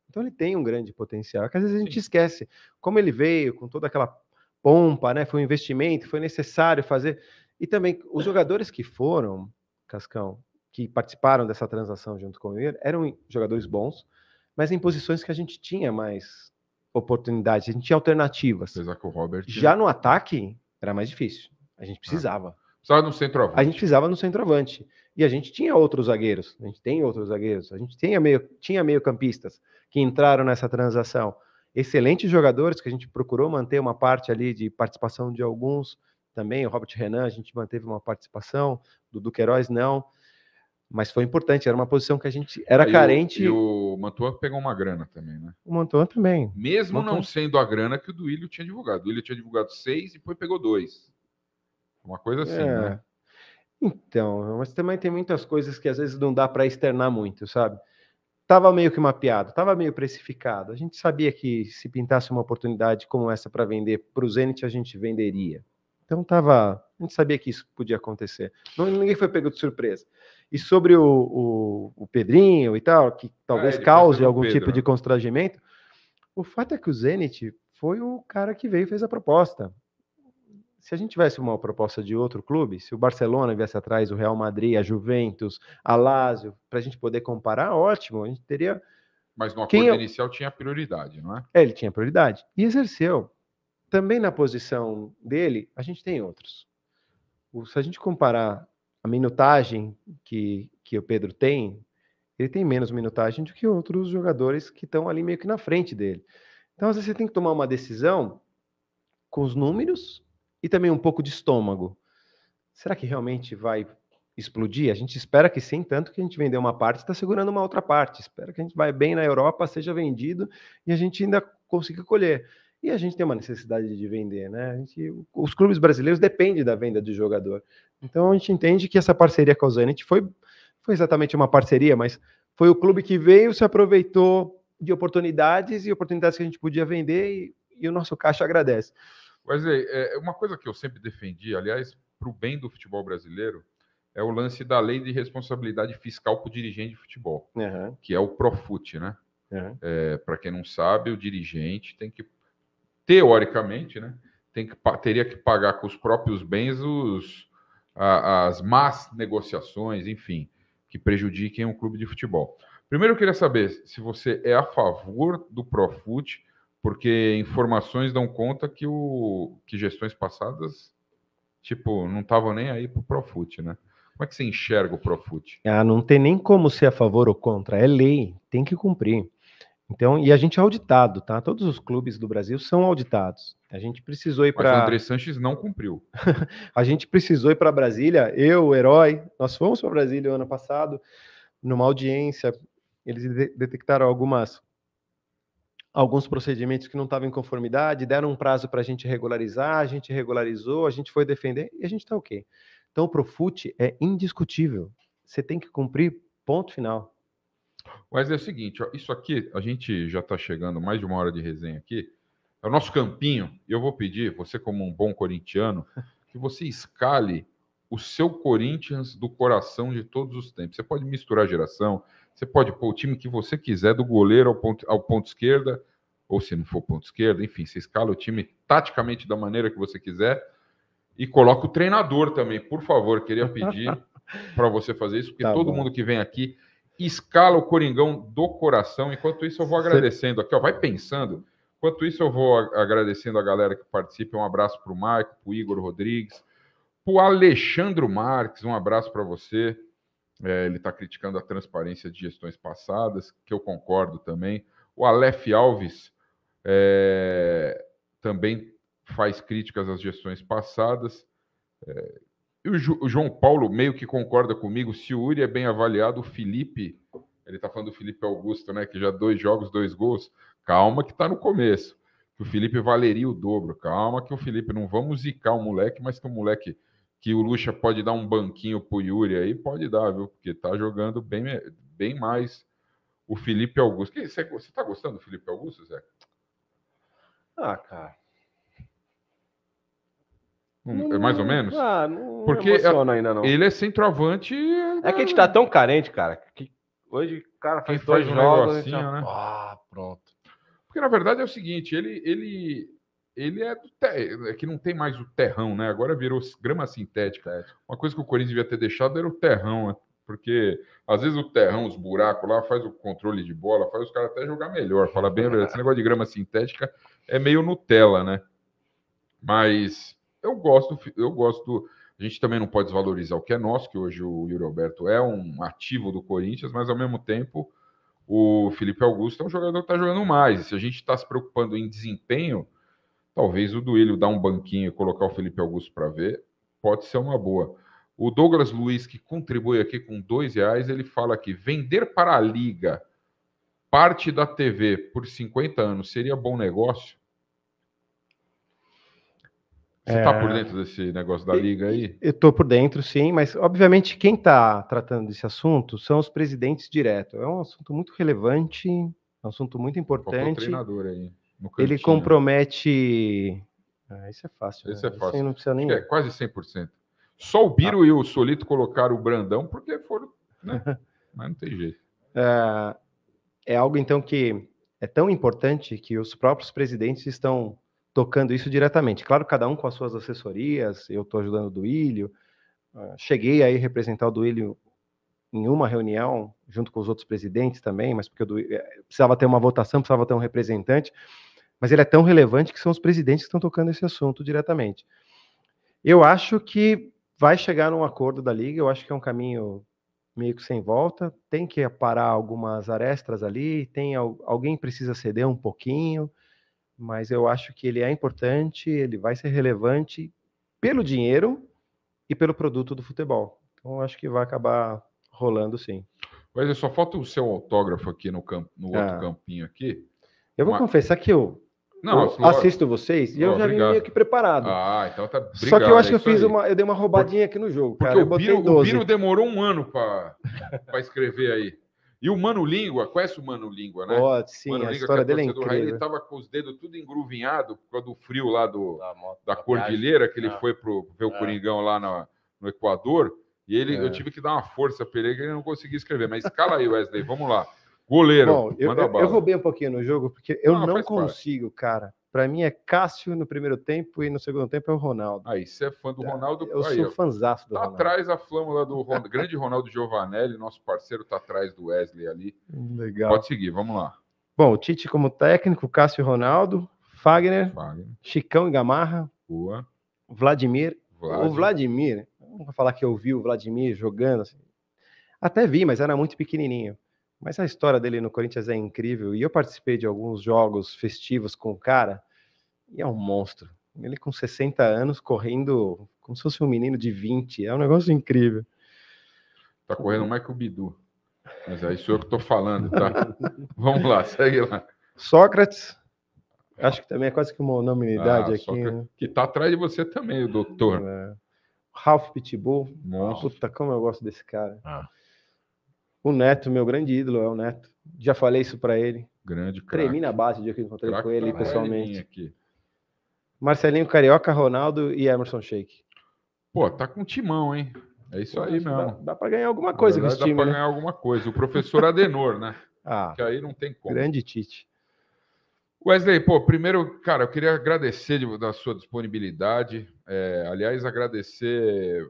Então ele tem um grande potencial, que às vezes a gente esquece. Como ele veio com toda aquela pompa, né? Foi um investimento, foi necessário fazer. E também os jogadores que foram, Cascão, que participaram dessa transação junto com ele, eram jogadores bons, mas em posições que a gente tinha mais oportunidades, a gente tinha alternativas. Apesar que o Robert... Já no ataque, era mais difícil. A gente precisava. Precisava no centroavante. A gente precisava no centroavante. E a gente tinha outros zagueiros. A gente tem outros zagueiros. A gente tinha meio-campistas que entraram nessa transação. Excelentes jogadores que a gente procurou manter uma parte ali de participação de alguns também. O Robert Renan, a gente manteve uma participação. Do Queiroz, não. Mas foi importante, era uma posição que a gente era Aí carente. E o Mantua pegou uma grana também, né? O Mantuan também. Mesmo Mantuan. não sendo a grana que o Duílio tinha divulgado. O Duílio tinha divulgado 6 e depois pegou 2. Uma coisa assim, né? Então, mas também tem muitas coisas que às vezes não dá para externar muito, sabe? Tava meio que mapeado, tava meio precificado. A gente sabia que se pintasse uma oportunidade como essa para vender para o Zenit, a gente venderia. Então a gente sabia que isso podia acontecer. Ninguém foi pego de surpresa. E sobre o Pedrinho e tal, que talvez cause algum tipo de constrangimento, o fato é que o Zenit foi o cara que veio e fez a proposta. Se a gente tivesse uma proposta de outro clube, se o Barcelona viesse atrás, o Real Madrid, a Juventus, a Lazio, para a gente poder comparar, ótimo, a gente teria... Mas no acordo inicial tinha prioridade, não é? Ele tinha prioridade e exerceu. Também na posição dele, a gente tem outros. Se a gente comparar a minutagem que o Pedro tem, ele tem menos minutagem do que outros jogadores que estão ali meio que na frente dele. Então, às vezes, você tem que tomar uma decisão com os números e também um pouco de estômago. Será que realmente vai explodir? A gente espera que sim, tanto que a gente vendeu uma parte e está segurando uma outra parte. Espera que a gente vai bem na Europa, seja vendido e a gente ainda consiga colher. E a gente tem uma necessidade de vender, né? Os clubes brasileiros dependem da venda de jogador. Então a gente entende que essa parceria com o Zenit foi exatamente uma parceria, mas foi o clube que veio, se aproveitou de oportunidades e oportunidades que a gente podia vender e o nosso caixa agradece. Mas uma coisa que eu sempre defendi, aliás, para o bem do futebol brasileiro, é o lance da lei de responsabilidade fiscal para o dirigente de futebol, que é o Profut, né? Para quem não sabe, o dirigente tem que, teoricamente, né, teria que pagar com os próprios bens as más negociações, enfim, que prejudiquem o clube de futebol. Primeiro, eu queria saber se você é a favor do Profut, porque informações dão conta que gestões passadas, tipo, não estavam nem aí para o Profut, né? Como é que você enxerga o Profut? Não tem nem como ser a favor ou contra, é lei, tem que cumprir. Então, e a gente é auditado, tá? Todos os clubes do Brasil são auditados. A gente precisou ir para... Mas o André Sanches não cumpriu. A gente precisou ir para Brasília, eu, o Herói, nós fomos para Brasília o ano passado, numa audiência, eles detectaram alguns procedimentos que não estavam em conformidade, deram um prazo para a gente regularizar, a gente regularizou, a gente foi defender e a gente está ok. Então, o Profut é indiscutível. Você tem que cumprir, ponto final. Mas é o seguinte, ó, isso aqui, a gente já está chegando mais de uma hora de resenha aqui, é o nosso campinho, e eu vou pedir, você como um bom corintiano, que você escale o seu Corinthians do coração de todos os tempos. Você pode misturar geração, você pode pôr o time que você quiser, do goleiro ao ponto esquerda, ou se não for ponto esquerda, enfim, você escala o time taticamente da maneira que você quiser e coloca o treinador também, por favor, queria pedir para você fazer isso, porque todo mundo que vem aqui escala o Coringão do coração. Enquanto isso, eu vou agradecendo aqui, ó, vai pensando. Enquanto isso, eu vou agradecendo a galera que participa. Um abraço para o Maico, para o Igor Rodrigues, para o Alexandre Marques, um abraço para você. Ele está criticando a transparência de gestões passadas, que eu concordo também. O Aleph Alves também faz críticas às gestões passadas. E o João Paulo meio que concorda comigo. Se o Uri é bem avaliado, o Felipe, ele está falando do Felipe Augusto, né? Que já 2 jogos, 2 gols. Calma que está no começo. Que o Felipe valeria o dobro. Calma que o Felipe, não vamos zicar o moleque, mas que o moleque, que o Lucha pode dar um banquinho pro Yuri aí, pode dar, viu? Porque tá jogando bem mais o Felipe Augusto. Você tá gostando do Felipe Augusto, Zé? Cara. Mais ou menos? Não porque emociona ainda, não. Ele é centroavante. É que a gente tá tão carente, cara, que hoje o cara faz 2 jogos, negocinho, né? Pronto. Porque na verdade é o seguinte, ele é que não tem mais o terrão, né? Agora virou grama sintética. Uma coisa que o Corinthians devia ter deixado era o terrão, né? Porque às vezes o terrão, os buracos lá, faz o controle de bola, faz os caras até jogar melhor. Fala bem a verdade. Esse negócio de grama sintética é meio Nutella, né? Mas eu gosto. A gente também não pode desvalorizar o que é nosso, que hoje o Yuri Alberto é um ativo do Corinthians, mas ao mesmo tempo o Felipe Augusto é um jogador que está jogando mais. E se a gente está se preocupando em desempenho, talvez o Duílio dar um banquinho e colocar o Felipe Augusto para ver, pode ser uma boa. O Douglas Luiz, que contribui aqui com R$2, ele fala aqui, vender para a Liga parte da TV por 50 anos seria bom negócio? Você está por dentro desse negócio da Liga aí? Eu estou por dentro, sim, mas obviamente quem está tratando desse assunto são os presidentes direto. É um assunto muito relevante, um assunto muito importante. Faltou o treinador aí, no Ele cantinho. compromete... isso é fácil. Esse é fácil. Esse não precisa nem... É quase 100%. Só o Biro e o Solito colocaram o Brandão porque foram... Né? Mas não tem jeito. É algo, então, que é tão importante que os próprios presidentes estão tocando isso diretamente. Claro, cada um com as suas assessorias, eu estou ajudando o Duílio, cheguei aí a representar o Duílio em uma reunião, junto com os outros presidentes também, mas porque o Duílio, precisava ter uma votação, precisava ter um representante, mas ele é tão relevante que são os presidentes que estão tocando esse assunto diretamente. Eu acho que vai chegar num acordo da Liga, eu acho que é um caminho meio que sem volta, tem que parar algumas arestas ali, alguém precisa ceder um pouquinho, mas eu acho que ele é importante, ele vai ser relevante pelo dinheiro e pelo produto do futebol. Então, eu acho que vai acabar rolando, sim. Mas só falta o seu autógrafo aqui no outro campinho aqui. Eu vou confessar que eu assisto vocês e eu já vim meio aqui preparado. Então tá. Obrigado, só que eu acho que eu dei uma roubadinha aqui no jogo, porque cara. O Biro demorou um ano para escrever aí. E o Mano Língua, conhece o Mano Língua, né? Sim, Mano a Língua, história dele é incrível. Ele tava com os dedos tudo engruvinhado por causa do frio lá da Cordilheira, que ele foi ver o Coringão lá no Equador. E eu tive que dar uma força para ele, que ele não conseguia escrever. Mas escala aí, Wesley, vamos lá. Goleiro, bom, eu roubei um pouquinho no jogo, porque eu não consigo, cara. Para mim é Cássio no primeiro tempo e no segundo tempo é o Ronaldo. Aí, você é fã do Ronaldo? Eu sou fãzaço do Ronaldo. Tá atrás a flâmula do grande Ronaldo Giovanelli, nosso parceiro tá atrás do Wesley ali. Legal. Pode seguir, vamos lá. Bom, o Tite como técnico, Cássio e Ronaldo, Fagner, Chicão e Gamarra, boa. Vladimir. O Vladimir, não vou falar que eu vi o Vladimir jogando, assim. Até vi, mas era muito pequenininho. Mas a história dele no Corinthians é incrível. E eu participei de alguns jogos festivos com o cara. E é um monstro. Ele com 60 anos, correndo como se fosse um menino de 20. É um negócio incrível. Tá correndo mais que o Bidu. Mas é isso eu que tô falando, tá? Vamos lá, segue lá. Sócrates. Acho que também é quase que uma unanimidade aqui. Né? Que tá atrás de você também, o doutor. Ralph Pitbull. Monstro. Puta, como eu gosto desse cara. O Neto, meu grande ídolo, é o Neto. Já falei isso para ele. Grande craque. Tremi na base o dia que encontrei com ele pessoalmente. Aqui. Marcelinho Carioca, Ronaldo e Emerson Sheik. Pô, tá com timão, hein? É isso aí mesmo. Dá para ganhar alguma coisa com esse time, dá para ganhar alguma coisa. O professor Adenor, né? Que aí não tem como. Grande Tite. Wesley, primeiro, cara, eu queria agradecer da sua disponibilidade. Aliás, agradecer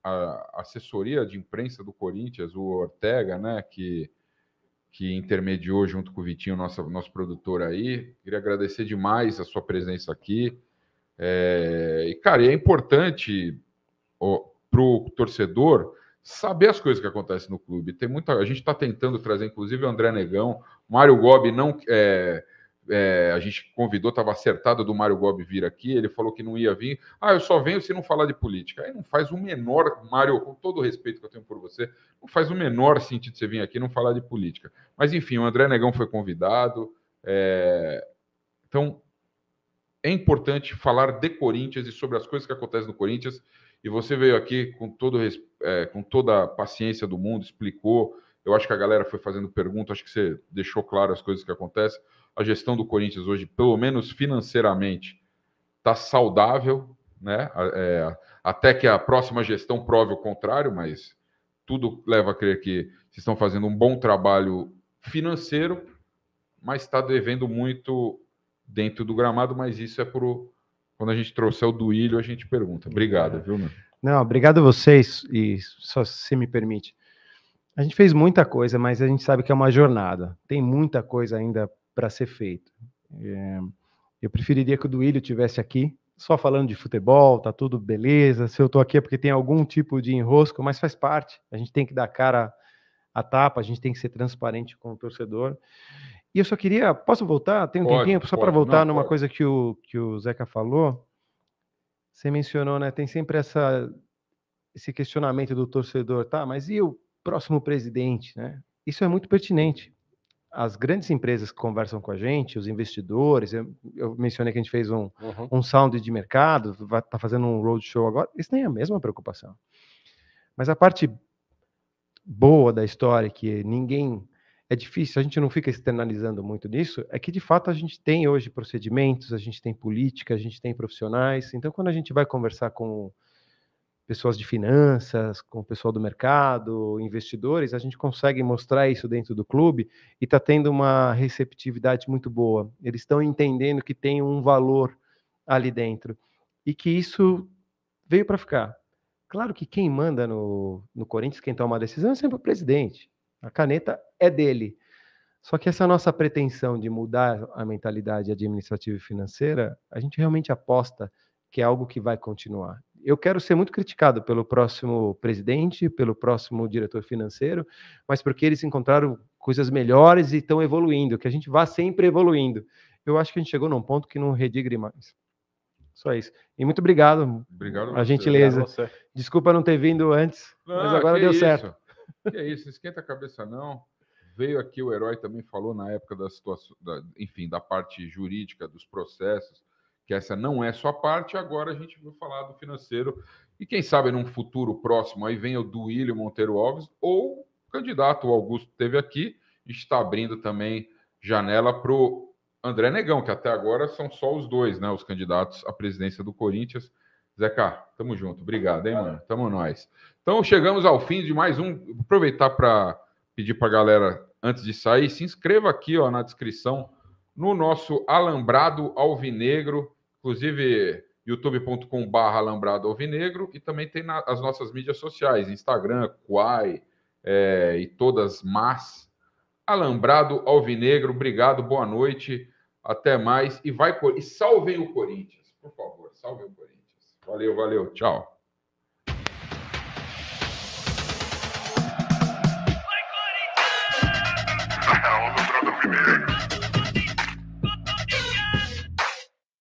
a assessoria de imprensa do Corinthians, o Ortega, né, que intermediou junto com o Vitinho, nosso produtor aí. Queria agradecer demais a sua presença aqui. E, cara, é importante para o torcedor saber as coisas que acontecem no clube. A gente está tentando trazer, inclusive, o André Negão. Mário Gobi não... a gente convidou, estava acertado do Mário Gobi vir aqui, ele falou que não ia vir. Eu só venho se não falar de política. Aí não faz o menor, Mário, com todo o respeito que eu tenho por você, não faz o menor sentido você vir aqui e não falar de política. Mas enfim, o André Negão foi convidado. Então, é importante falar de Corinthians e sobre as coisas que acontecem no Corinthians. E você veio aqui com toda a paciência do mundo, explicou. Eu acho que a galera foi fazendo pergunta, acho que você deixou claro as coisas que acontecem. A gestão do Corinthians hoje, pelo menos financeiramente, está saudável, né? Até que a próxima gestão prove o contrário, mas tudo leva a crer que vocês estão fazendo um bom trabalho financeiro, mas está devendo muito dentro do gramado, mas isso é quando a gente trouxer o Duílio, a gente pergunta. Obrigado, viu, meu? Não, obrigado a vocês, e só se me permite. A gente fez muita coisa, mas a gente sabe que é uma jornada. Tem muita coisa ainda para ser feito. Eu preferiria que o Duílio estivesse aqui, só falando de futebol, tá tudo beleza. Se eu tô aqui é porque tem algum tipo de enrosco, mas faz parte. A gente tem que dar cara à tapa, a gente tem que ser transparente com o torcedor. E eu só queria... Posso voltar? Tem um tempinho? Só para voltar numa coisa que o Zeca falou. Você mencionou, né? Tem sempre esse questionamento do torcedor, tá, mas e o próximo presidente, né? Isso é muito pertinente. As grandes empresas que conversam com a gente, os investidores, eu mencionei que a gente fez um sound de mercado, vai estar fazendo um roadshow agora, eles têm a mesma preocupação. Mas a parte boa da história, que ninguém... É difícil, a gente não fica externalizando muito nisso, é que, de fato, a gente tem hoje procedimentos, a gente tem política, a gente tem profissionais. Então, quando a gente vai conversar com pessoas de finanças, com o pessoal do mercado, investidores, a gente consegue mostrar isso dentro do clube e está tendo uma receptividade muito boa. Eles estão entendendo que tem um valor ali dentro e que isso veio para ficar. Claro que quem manda no Corinthians, quem toma a decisão é sempre o presidente. A caneta é dele. Só que essa nossa pretensão de mudar a mentalidade administrativa e financeira, a gente realmente aposta que é algo que vai continuar. Eu quero ser muito criticado pelo próximo presidente, pelo próximo diretor financeiro, mas porque eles encontraram coisas melhores e estão evoluindo, que a gente vá sempre evoluindo. Eu acho que a gente chegou num ponto que não redigre mais. Só isso. E muito obrigado. Obrigado a gentileza. Obrigado você. Desculpa não ter vindo antes, mas agora deu certo. Que é isso, não esquenta a cabeça não. Veio aqui o Herói também falou na época da situação, enfim, da parte jurídica dos processos, que essa não é só parte, agora a gente vai falar do financeiro. E quem sabe num futuro próximo aí vem o Duílio Monteiro Alves ou o candidato, o Augusto teve aqui, está abrindo também janela para o André Negão, que até agora são só os dois, né, os candidatos à presidência do Corinthians. Zeca, tamo junto. Obrigado, hein, mano? Tamo nós. Então, chegamos ao fim de mais um. Vou aproveitar para pedir para a galera, antes de sair, se inscreva aqui ó, na descrição no nosso Alambrado Alvinegro, inclusive youtube.com/Alambrado Alvinegro, e também tem as nossas mídias sociais, Instagram, Quai e todas mais. Alambrado Alvinegro, obrigado, boa noite, até mais, e salvem o Corinthians, por favor, salvem o Corinthians. Valeu, valeu, tchau. Alambrado Alvinegro.